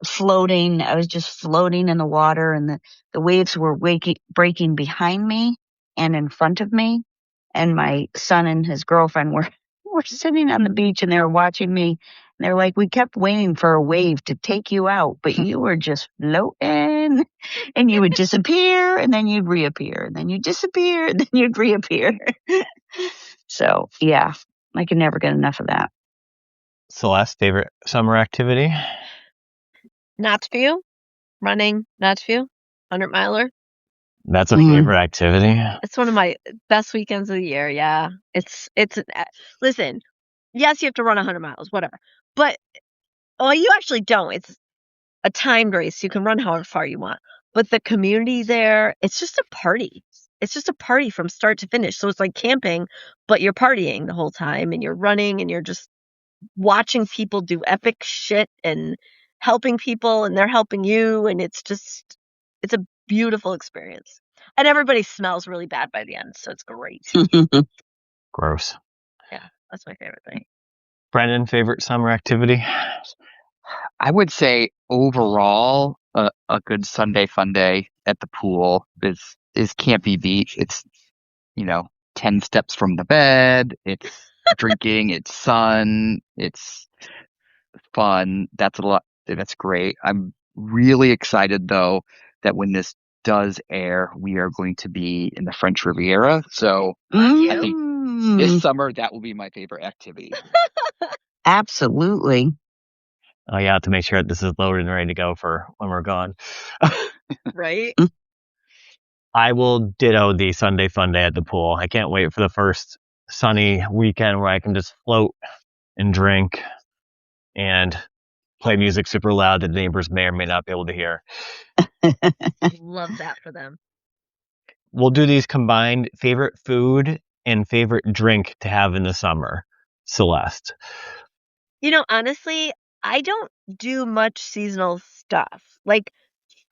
floating. I was just floating in the water, and the waves were breaking behind me and in front of me. And my son and his girlfriend were sitting on the beach, and they were watching me. And they're like, we kept waiting for a wave to take you out, but you were just floating. again. And you would disappear, and then you'd reappear, and then you'd disappear, and then you'd reappear. So, yeah, I can never get enough of that. Celeste, favorite summer activity? Knoxville, running Knoxville, 100-miler. That's a favorite activity. It's one of my best weekends of the year. Yeah, listen. Yes, you have to run 100 miles, whatever. But you actually don't. It's a timed race. You can run however far you want. But the community there, it's just a party. It's just a party from start to finish. So it's like camping, but you're partying the whole time, and you're running, and you're just watching people do epic shit and helping people, and they're helping you, and it's a beautiful experience. And everybody smells really bad by the end, so it's great. Gross. Yeah, that's my favorite thing. Brendan, favorite summer activity? I would say overall, a good Sunday fun day at the pool is Campy Beach. It's 10 steps from the bed. It's drinking. It's sun. It's fun. That's a lot. That's great. I'm really excited though that when this does air, we are going to be in the French Riviera. So I think this summer that will be my favorite activity. Absolutely. Oh yeah, to make sure this is loaded and ready to go for when we're gone. Right? I will ditto the Sunday fun day at the pool. I can't wait for the first sunny weekend where I can just float and drink and play music super loud that the neighbors may or may not be able to hear. Love that for them. We'll do these combined favorite food and favorite drink to have in the summer. Celeste. Honestly, I don't do much seasonal stuff. Like,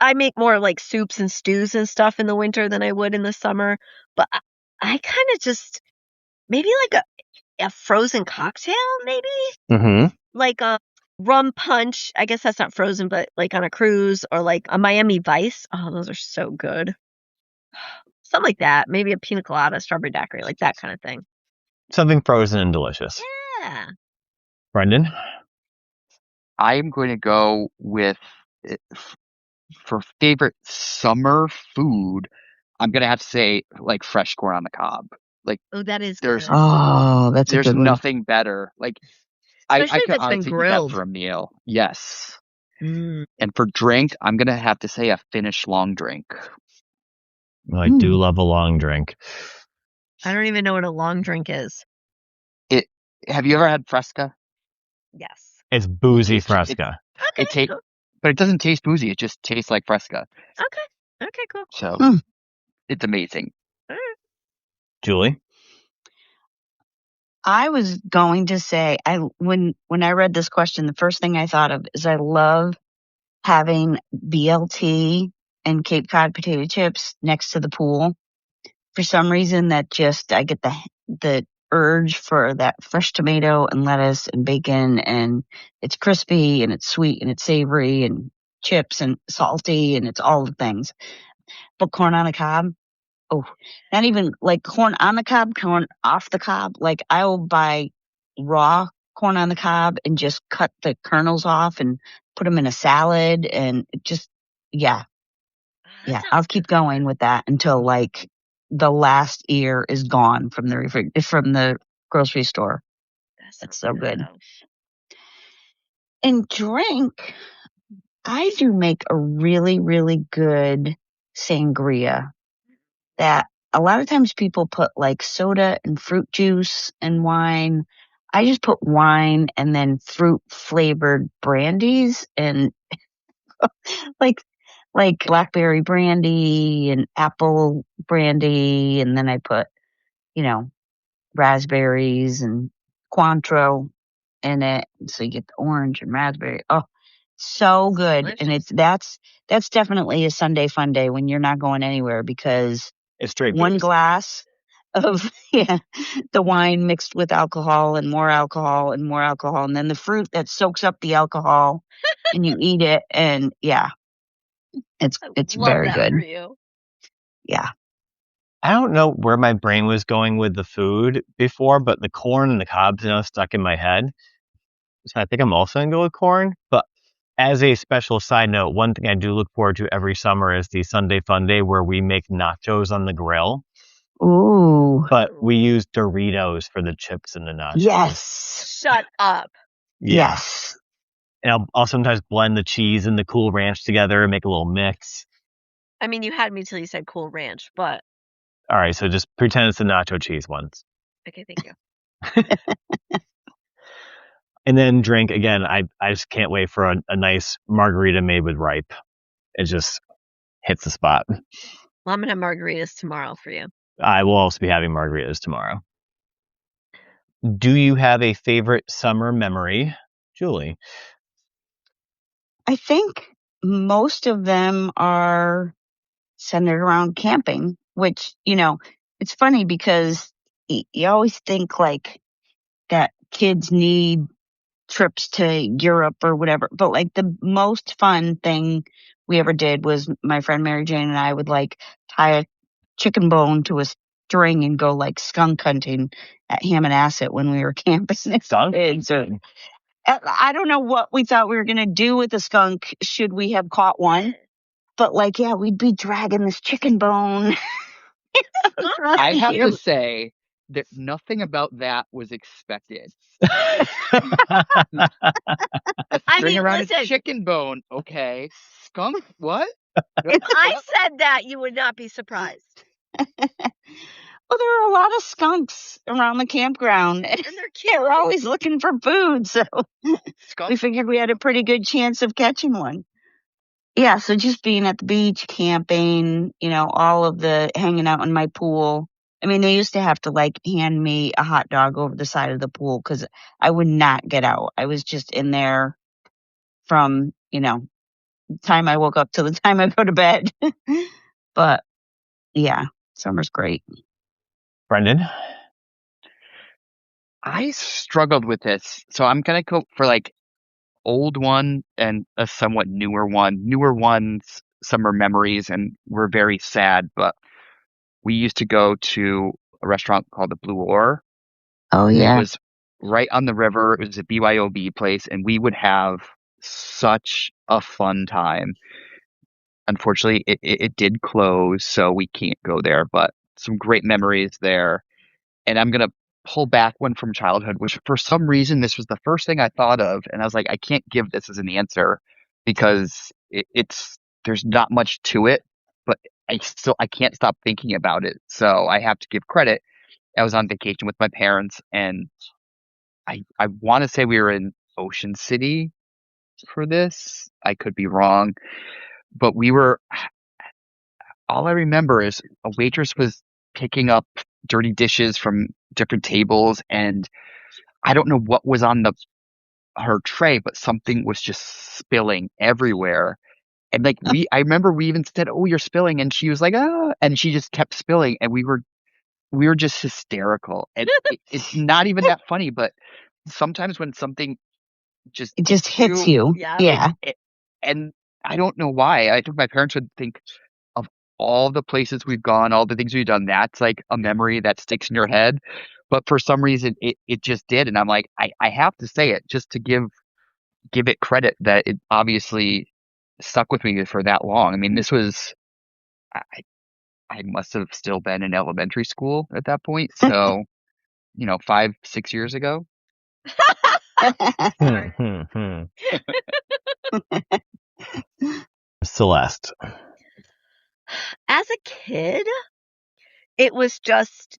I make more like soups and stews and stuff in the winter than I would in the summer. But I kind of just, maybe like a frozen cocktail, maybe? Mm-hmm. Like a rum punch. I guess that's not frozen, but like on a cruise, or like a Miami Vice. Oh, those are so good. Something like that. Maybe a pina colada, strawberry daiquiri, like that kind of thing. Something frozen and delicious. Yeah. Brendan? I'm going to go with, for favorite summer food, I'm going to have to say like fresh corn on the cob. Like, Oh, that is there's good. Oh, that's a there's good one. nothing better. Like, I Especially if could it's been honestly eat that grilled. for a meal. Yes. Mm. And for drink, I'm going to have to say a Finnish long drink. Well, I do love a long drink. I don't even know what a long drink is. Have you ever had Fresca? Yes. It's boozy Fresca. Okay. But it doesn't taste boozy. It just tastes like Fresca. Okay, cool. So it's amazing. Julie? I was going to say, when I read this question, the first thing I thought of is I love having BLT and Cape Cod potato chips next to the pool. For some reason, I get the urge for that fresh tomato and lettuce and bacon, and it's crispy and it's sweet and it's savory and chips and salty and it's all the things. But corn on the cob, oh, not even like corn on the cob, corn off the cob. Like I will buy raw corn on the cob and just cut the kernels off and put them in a salad, and yeah. I'll keep going with that until like the last ear is gone from the grocery store. That's so good. And drink, I do make a really, really good sangria that a lot of times people put like soda and fruit juice and wine. I just put wine and then fruit flavored brandies and like blackberry brandy and apple brandy, and then I put, raspberries and Cointreau in it, so you get the orange and raspberry. Oh, so good. Delicious. And that's definitely a Sunday fun day when you're not going anywhere, because It's straight one booze. glass of the wine mixed with alcohol and more alcohol and more alcohol, and then the fruit that soaks up the alcohol and you eat it, and it's very good. For you. Yeah. I don't know where my brain was going with the food before, but the corn and the cobs stuck in my head. So I think I'm also going to go with corn. But as a special side note, one thing I do look forward to every summer is the Sunday Fun Day where we make nachos on the grill. Ooh. But we use Doritos for the chips and the nachos. Yes. Shut up. Yeah. Yes. And I'll sometimes blend the cheese and the Cool Ranch together and make a little mix. I mean, you had me till you said Cool Ranch, but All right, so just pretend it's the nacho cheese ones. okay, thank you. And then drink, again, I just can't wait for a nice margarita made with ripe. It just hits the spot. Well, I'm going to have margaritas tomorrow for you. I will also be having margaritas tomorrow. Do you have a favorite summer memory, Julie? I think most of them are centered around camping, which, it's funny because you always think like that kids need trips to Europe or whatever. But like the most fun thing we ever did was my friend Mary Jane and I would like tie a chicken bone to a string and go like skunk hunting at Hammonasset when we were camping. Skunk? I don't know what we thought we were going to do with the skunk should we have caught one. But like, yeah, we'd be dragging this chicken bone. I have to say that nothing about that was expected. A string around a chicken bone. Okay. Skunk? What? If I said that, you would not be surprised. Well, there are a lot of skunks around the campground. And they're cute. We're always looking for food, so we figured we had a pretty good chance of catching one. Yeah, so just being at the beach, camping, all of the hanging out in my pool. I mean, they used to have to like hand me a hot dog over the side of the pool because I would not get out. I was just in there from, the time I woke up till the time I go to bed. But yeah, summer's great. Brendan? I struggled with this, so I'm going to go for like old one and a somewhat newer one. Newer ones, summer memories, and we're very sad, but we used to go to a restaurant called the Blue Oar. Oh, yeah. It was right on the river. It was a BYOB place, and we would have such a fun time. Unfortunately, it did close, so we can't go there, but some great memories there. And I'm going to pull back one from childhood, which for some reason, this was the first thing I thought of. And I was like, I can't give this as an answer because there's not much to it, but I can't stop thinking about it. So I have to give credit. I was on vacation with my parents, and I want to say we were in Ocean City for this. I could be wrong, but all I remember is a waitress was picking up dirty dishes from different tables, and I don't know what was on her tray, but something was just spilling everywhere. And like I remember we even said, "Oh, you're spilling," and she was like, "Ah," and she just kept spilling, and we were just hysterical. And it's not even that funny, but sometimes when something it just hits you. Yeah. And I don't know why. I think my parents would think of all the places we've gone, all the things we've done, that's like a memory that sticks in your head. But for some reason, it just did. And I'm like, I have to say it just to give it credit that it obviously stuck with me for that long. I mean, this was, I must have still been in elementary school at that point. So, 5, 6 years ago. Celeste. As a kid, it was just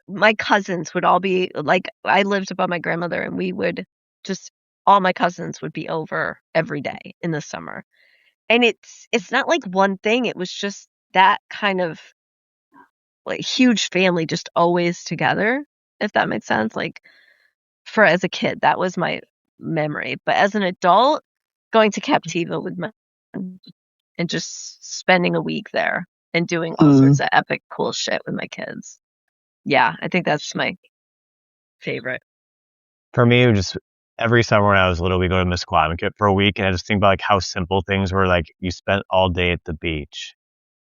my cousins would all be like, I lived above my grandmother, and we would just, all my cousins would be over every day in the summer. And it's not like one thing. It was just that kind of like huge family just always together, if that makes sense. Like as a kid, that was my memory. But as an adult, going to Captiva with my and just spending a week there and doing all sorts of epic cool shit with my kids. Yeah, I think that's my favorite. For me, it was just every summer when I was little, we go to Misquamicut for a week, and I just think about like how simple things were. Like you spent all day at the beach,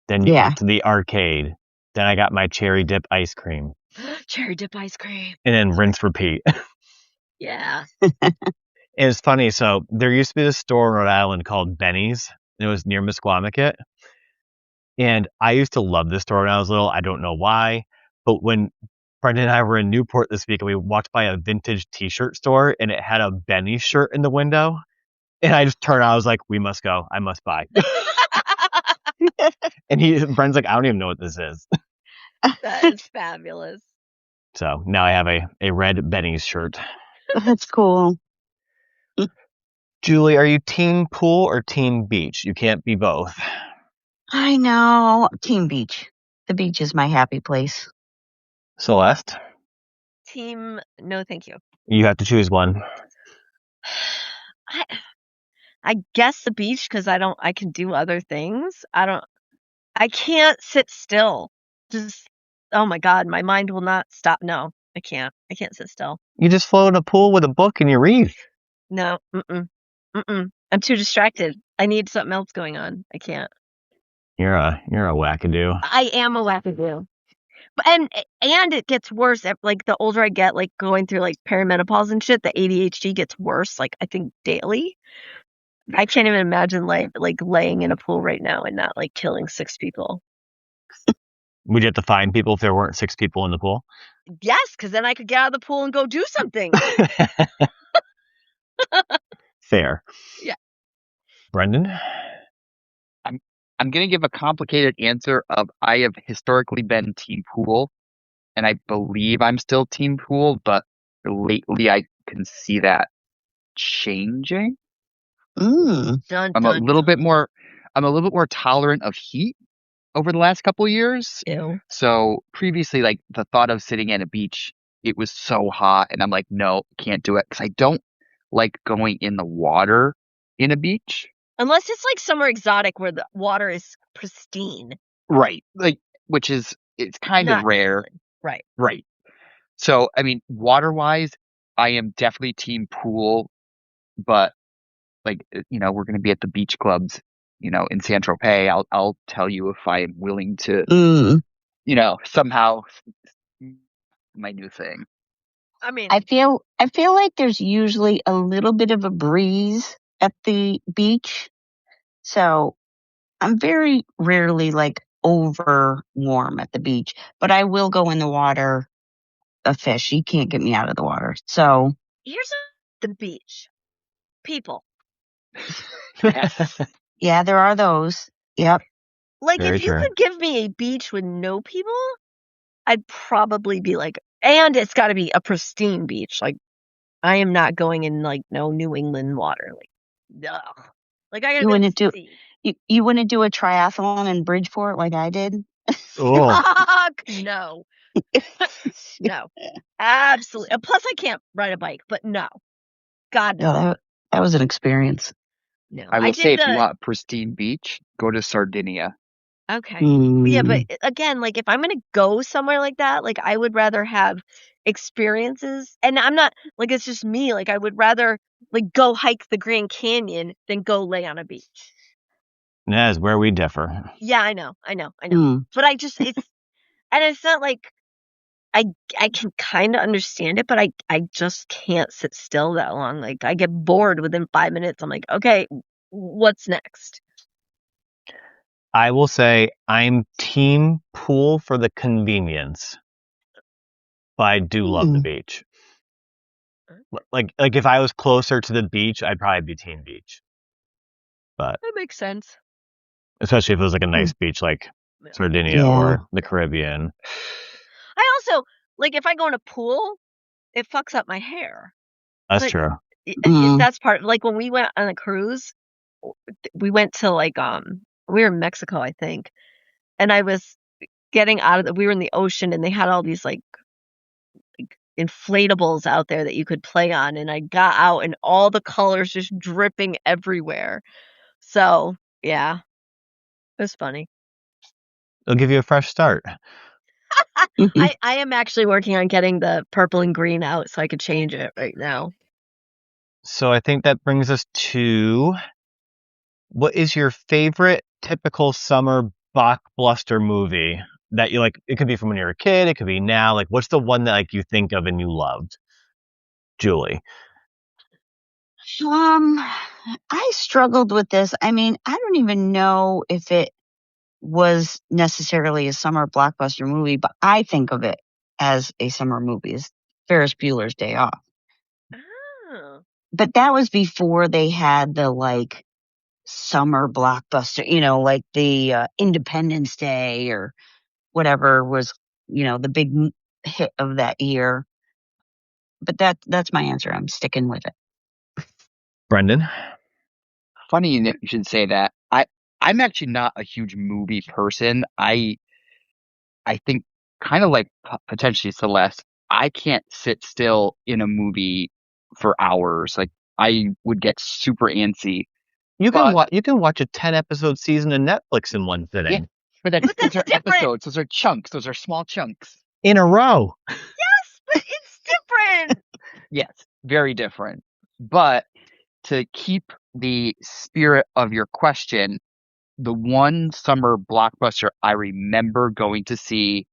then you went to the arcade, then I got my cherry dip ice cream. Cherry dip ice cream. And then rinse repeat. Yeah. And it's funny. So there used to be this store in Rhode Island called Benny's, and it was near Misquamicut. And I used to love this store when I was little. I don't know why, but when Brendan and I were in Newport this week, and we walked by a vintage T-shirt store, and it had a Benny's shirt in the window, and I just turned. I was like, "We must go. I must buy." And Brendan's like, "I don't even know what this is." That is fabulous. So now I have a red Benny's shirt. That's cool. Julie, are you team pool or team beach? You can't be both. I know. Team Beach. The beach is my happy place. Celeste, Team, no, thank you. you have to choose one. I guess the beach because I can do other things. I can't sit still. Just, oh my God, my mind will not stop. No, I can't sit still. You just float in a pool with a book and you read. No, I'm too distracted. I need something else going on. I can't. You're a wackadoo. I am a wackadoo. But and it gets worse. Like the older I get, like going through like perimenopause and shit, the ADHD gets worse. Like I think daily. I can't even imagine like laying in a pool right now and not like killing 6 people. Would you have to find people if there weren't 6 people in the pool? Yes, because then I could get out of the pool and go do something. Fair. Yeah. Brendan? I'm going to give a complicated answer of I have historically been team pool, and I believe I'm still team pool, but lately I can see that changing. Mm. Dun, I'm a little bit more tolerant of heat over the last couple of years. Ew. So previously, like the thought of sitting at a beach, it was so hot, and I'm like, no, can't do it because I don't like going in the water in a beach. Unless it's like somewhere exotic where the water is pristine. Right. Like, it's kind of Not rare. Right. Right. So, I mean, water-wise, I am definitely team pool, but like, we're going to be at the beach clubs, in San Tropez. I'll tell you if I am willing to, somehow my new thing. I mean, I feel like there's usually a little bit of a breeze at the beach. So I'm very rarely like over warm at the beach, but I will go in the water a fish. You can't get me out of the water. So here's the beach. People. Yes. yeah, there are those. Yep. Like Very if you true. could give me a beach with no people, I'd probably be like, and it's got to be a pristine beach. Like I am not going in like no New England water. Like, ugh. Like I gotta You be able wouldn't to do see. you wouldn't do a triathlon in Bridgeport like I did? Oh, Fuck no. No. Absolutely. Plus I can't ride a bike, but no. God no. No, that was an experience. No. I will did say if you want pristine beach, go to Sardinia. Okay. Yeah, but Mm. again, like if I'm gonna go somewhere like that, like I would rather have experiences. And I'm not like it's just me. Like I would rather like go hike the Grand Canyon than go lay on a beach. that is where we differ. Yeah, I know. Mm. But it's not like I can kind of understand it, but I just can't sit still that long. Like I get bored within 5 minutes. I'm like, okay, what's next? I will say I'm team pool for the convenience, but I do love the beach. Like if I was closer to the beach, I'd probably be team beach. But That makes sense. especially if it was like a nice beach like Yeah. Sardinia or the Caribbean. I also like if I go in a pool, it fucks up my hair. That's Like, true. That's part like when we went on a cruise, we went to like we were in Mexico, I think, and I was getting out of we were in the ocean and they had all these like inflatables out there that you could play on, and I got out and all the colors just dripping everywhere. So yeah, it was funny. It'll give you a fresh start. I am actually working on getting the purple and green out so I could change it right now. So I think that brings us to what is your favorite typical summer blockbuster movie that you like? It could be from when you were a kid. It could be now. Like, what's the one that like you think of and you loved? Julie. I struggled with this. I mean, I don't even know if it was necessarily a summer blockbuster movie, but I think of it as a summer movie. It's Ferris Bueller's Day Off. Oh. But that was before they had the like summer blockbuster, like the Independence Day or whatever was, the big hit of that year. But that's my answer. I'm sticking with it. Brendan? Funny you should say that. I'm actually not a huge movie person. I think kind of like potentially Celeste, I can't sit still in a movie for hours. Like I would get super antsy. You But can watch a 10-episode season of Netflix in one yeah, sitting. but But those that's are different. episodes. Those are chunks. Those are small chunks. In a row. Yes, but it's different. Yes, very different. But to keep the spirit of your question, the one summer blockbuster I remember going to see,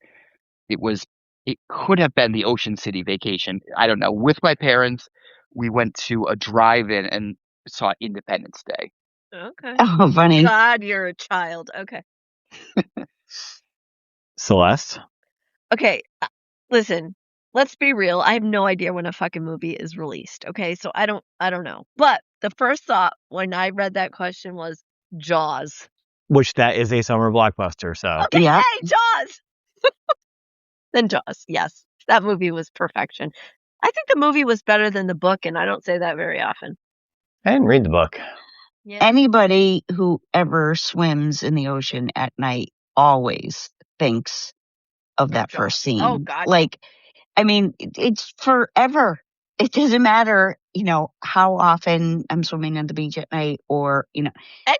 it could have been the Ocean City Vacation. I don't know. With my parents, we went to a drive-in and saw Independence Day. Okay. Oh, funny. God, you're a child. Okay. Celeste? Okay. Listen, let's be real. I have no idea when a fucking movie is released. Okay. So I don't know. But the first thought when I read that question was Jaws. Which that is a summer blockbuster, so. Okay. Yeah. Hey, Jaws. Then Jaws. Yes. That movie was perfection. I think the movie was better than the book, and I don't say that very often. I didn't read the book. Yeah. Anybody who ever swims in the ocean at night always thinks of that Jaws. first scene. Oh, God. Like, I mean, it's forever. It doesn't matter, how often I'm swimming at the beach at night or, it will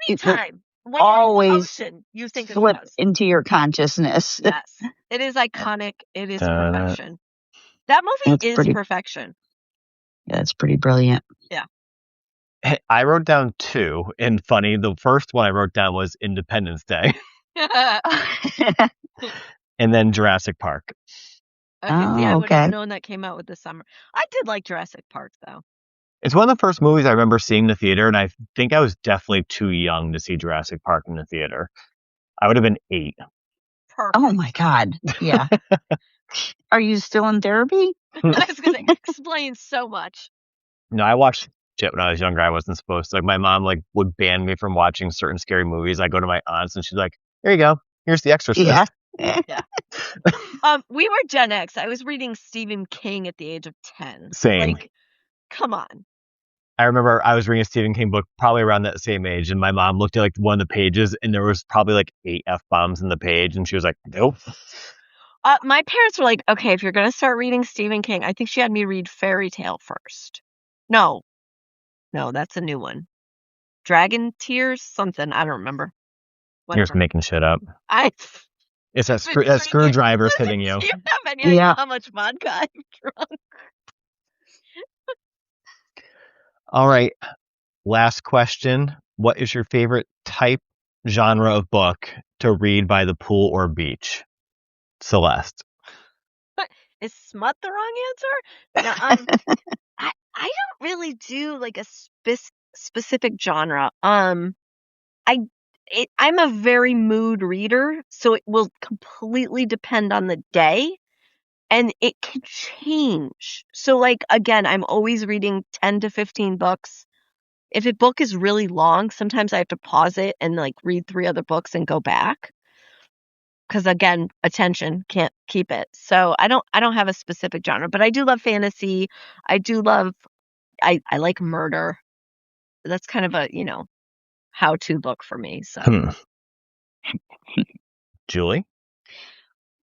Anytime. When you're in the always ocean, you think of slip Jaws. into your consciousness. Yes. It is iconic. It is Da-da. perfection. That movie It's is pretty- perfection. Yeah, it's pretty brilliant. Hey, I wrote down two, and funny, the first one I wrote down was Independence Day, and then Jurassic Park. Okay, see, I Oh, would have okay. known that came out with the summer. I did like Jurassic Park, though. It's one of the first movies I remember seeing in the theater, and I think I was definitely too young to see Jurassic Park in the theater. I would have been 8. Perfect. Oh my God. Yeah. Are you still in therapy? I was going to explain so much. No, I watched shit when I was younger. I wasn't supposed to. Like, my mom would ban me from watching certain scary movies. I go to my aunt's, and she's like, "Here you go. Here's The Exorcist." Yeah. We were Gen X. I was reading Stephen King at the age of 10. Same. Like, come on. I remember I was reading a Stephen King book probably around that same age, and my mom looked at one of the pages, and there was probably 8 F-bombs in the page, and she was like, "Nope." My parents were like, okay, if you're going to start reading Stephen King, I think she had me read Fairy Tale first. No, that's a new one. Dragon Tears? Something. I don't remember. You're just making shit up. It's that screwdriver's hitting you. You have any idea Yeah. how much vodka I've drunk? All right. Last question. What is your favorite type, genre of book to read by the pool or beach? Celeste. Is smut the wrong answer? No, I don't really do like a specific genre. I'm a very mood reader, so it will completely depend on the day, and it can change. So, like, again, I'm always reading 10 to 15 books. If a book is really long, sometimes I have to pause it and like read 3 other books and go back. Because again, attention, can't keep it. So I don't have a specific genre, but I do love fantasy. I like murder. That's kind of a, how-to book for me. So Julie?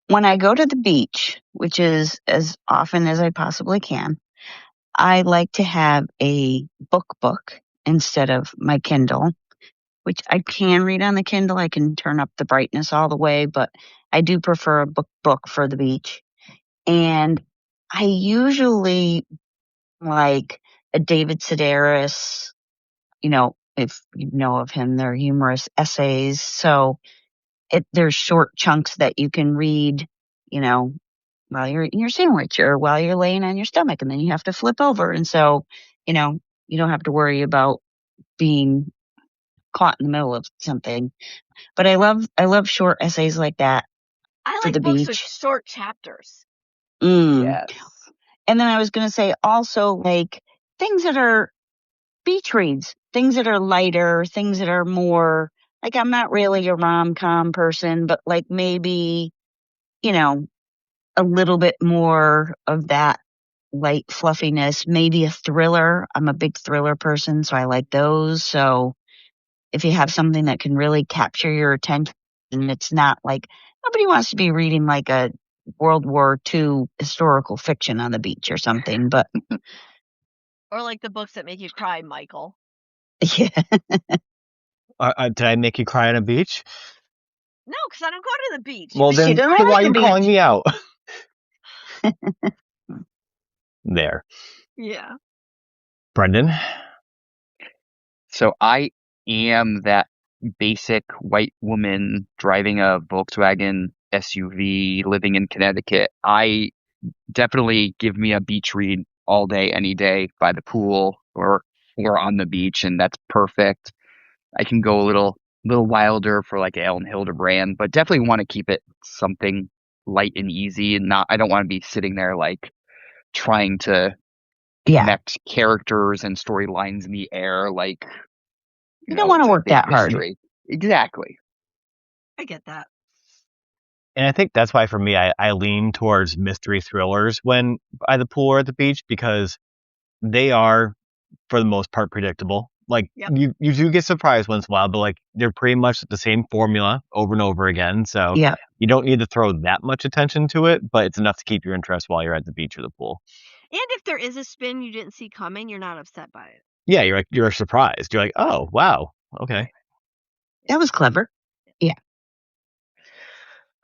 When I go to the beach, which is as often as I possibly can, I like to have a book instead of my Kindle, which I can read on the Kindle. I can turn up the brightness all the way, but I do prefer a book for the beach. And I usually like a David Sedaris, if you know of him, they're humorous essays. So there's short chunks that you can read, while you're eating your sandwich or while you're laying on your stomach, and then you have to flip over. And so, You don't have to worry about being caught in the middle of something. But I love short essays like that. I For like the books with beach. short chapters. Yes. And then I was going to say also like things that are beach reads, things that are lighter, things that are more like I'm not really a rom-com person, but like maybe, you know, a little bit more of that light fluffiness, maybe a thriller. I'm a big thriller person, so I like those. So if you have something that can really capture your attention, and it's not like nobody wants to be reading like a World War II historical fiction on the beach or something, but Or like the books that make you cry, Michael. yeah. Did I make you cry on a beach? No, because I don't go to the beach. Well, She then don't why like are the you calling beach. me out? There. Yeah. Brendan? So I am that basic white woman driving a Volkswagen SUV living in Connecticut. I definitely give me a beach read all day, any day by the pool or on the beach, and that's perfect. I can go a little wilder for like Alan Hildebrand, but definitely want to keep it something light and easy and not I don't want to be sitting there like trying to Yeah. connect characters and storylines in the air like You don't want to it's a work big that hard. mystery. Exactly. I get that. And I think that's why for me, I lean towards mystery thrillers when by the pool or at the beach because they are, for the most part, predictable. Like Yep. you do get surprised once in a while, but like they're pretty much the same formula over and over again. So Yeah. you don't need to throw that much attention to it, but it's enough to keep your interest while you're at the beach or the pool. And if there is a spin you didn't see coming, you're not upset by it. Yeah, you're surprised. You're like, oh wow, okay. That was clever. Yeah.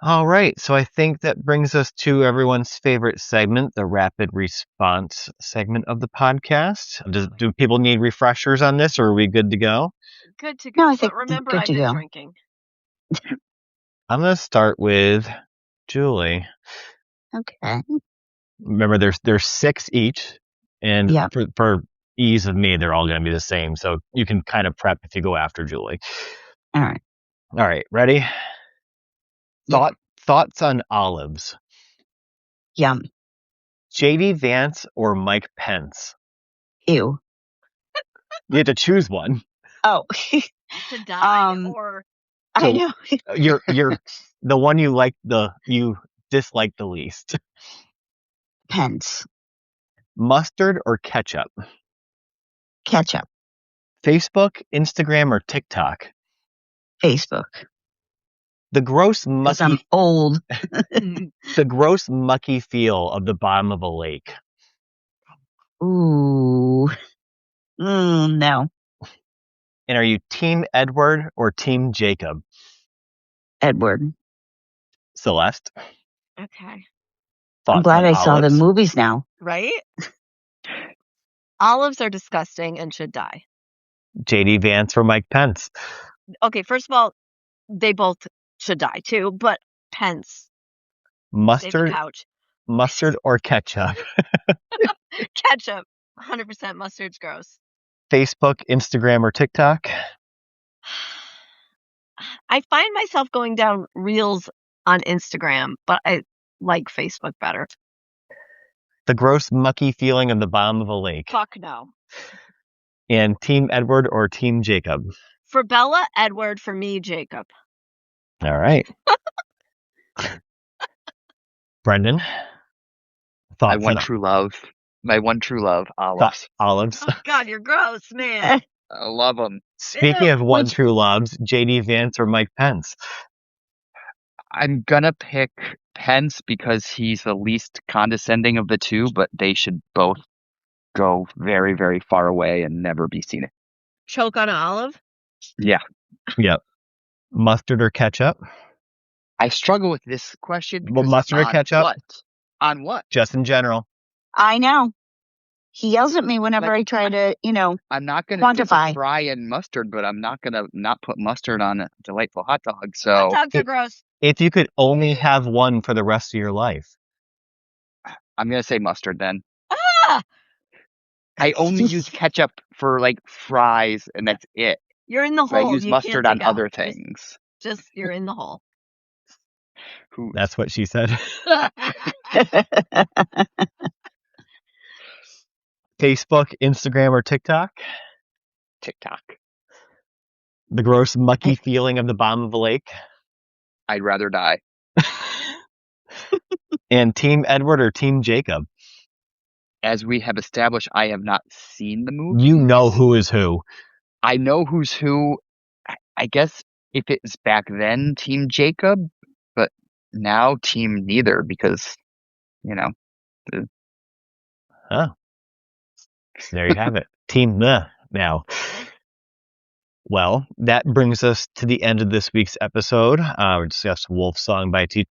All right, so I think that brings us to everyone's favorite segment, the rapid response segment of the podcast. Do people need refreshers on this, or are we good to go? Good to go. No, I think But remember, good I've to been go. drinking. I'm going to start with Julie. Okay. Remember, there's 6 each, and Yeah. for ease of me, they're all going to be the same. So you can kind of prep if you go after Julie. All right. All right, ready? Yeah. Thoughts on olives? Yum. JD Vance or Mike Pence? Ew. You have to choose one. Oh. To die or I know. You're the one you dislike the least. Pence. Mustard or ketchup? Ketchup. Facebook, Instagram, or TikTok? Facebook. The gross Because I'm mucky old. the gross mucky feel of the bottom of a lake. Ooh. No. And are you Team Edward or Team Jacob? Edward. Celeste? okay. I'm Thoughts glad on I saw the olives? movies now. Right? Olives are disgusting and should die. JD Vance or Mike Pence? Okay, first of all, they both should die too, but Pence. Save the couch. Mustard or ketchup? Ketchup. 100% mustard's gross. Facebook, Instagram, or TikTok? I find myself going down reels on Instagram, but I like Facebook better. The gross mucky feeling of the bottom of a lake. Fuck no. And Team Edward or Team Jacob? For Bella, Edward. For me, Jacob. All right. Brendan? My Thoughts one on true love. My one true love, olives. olives? Oh, God, you're gross, man. I love them. Speaking of one true loves, JD Vance or Mike Pence? I'm gonna pick Pence because he's the least condescending of the two, but they should both go very, very far away and never be seen. Choke on an olive? Yeah. Yep. Mustard or ketchup? I struggle with this question Well, because mustard or on ketchup? what? On what? Just in general. I know. He yells at me whenever Like, I try to, I'm not gonna quantify. fry and mustard, but I'm not gonna not put mustard on a delightful hot dog. Hot So dogs are gross. If you could only have one for the rest of your life. I'm gonna say mustard then. Ah! I only use ketchup for like fries, and that's it. You're in the So I hole. use You mustard can't on take out. other things. Just you're in the hole. Who? That's what she said. Facebook, Instagram, or TikTok? TikTok. The gross, mucky feeling of the bottom of a lake? I'd rather die. And Team Edward or Team Jacob? As we have established, I have not seen the movie. You know who is who. I know who's who. I guess if it's back then, Team Jacob, but now Team neither, because, you know. Oh. There you have it. Team now. Well, that brings us to the end of this week's episode. We discussed Wolfsong by T.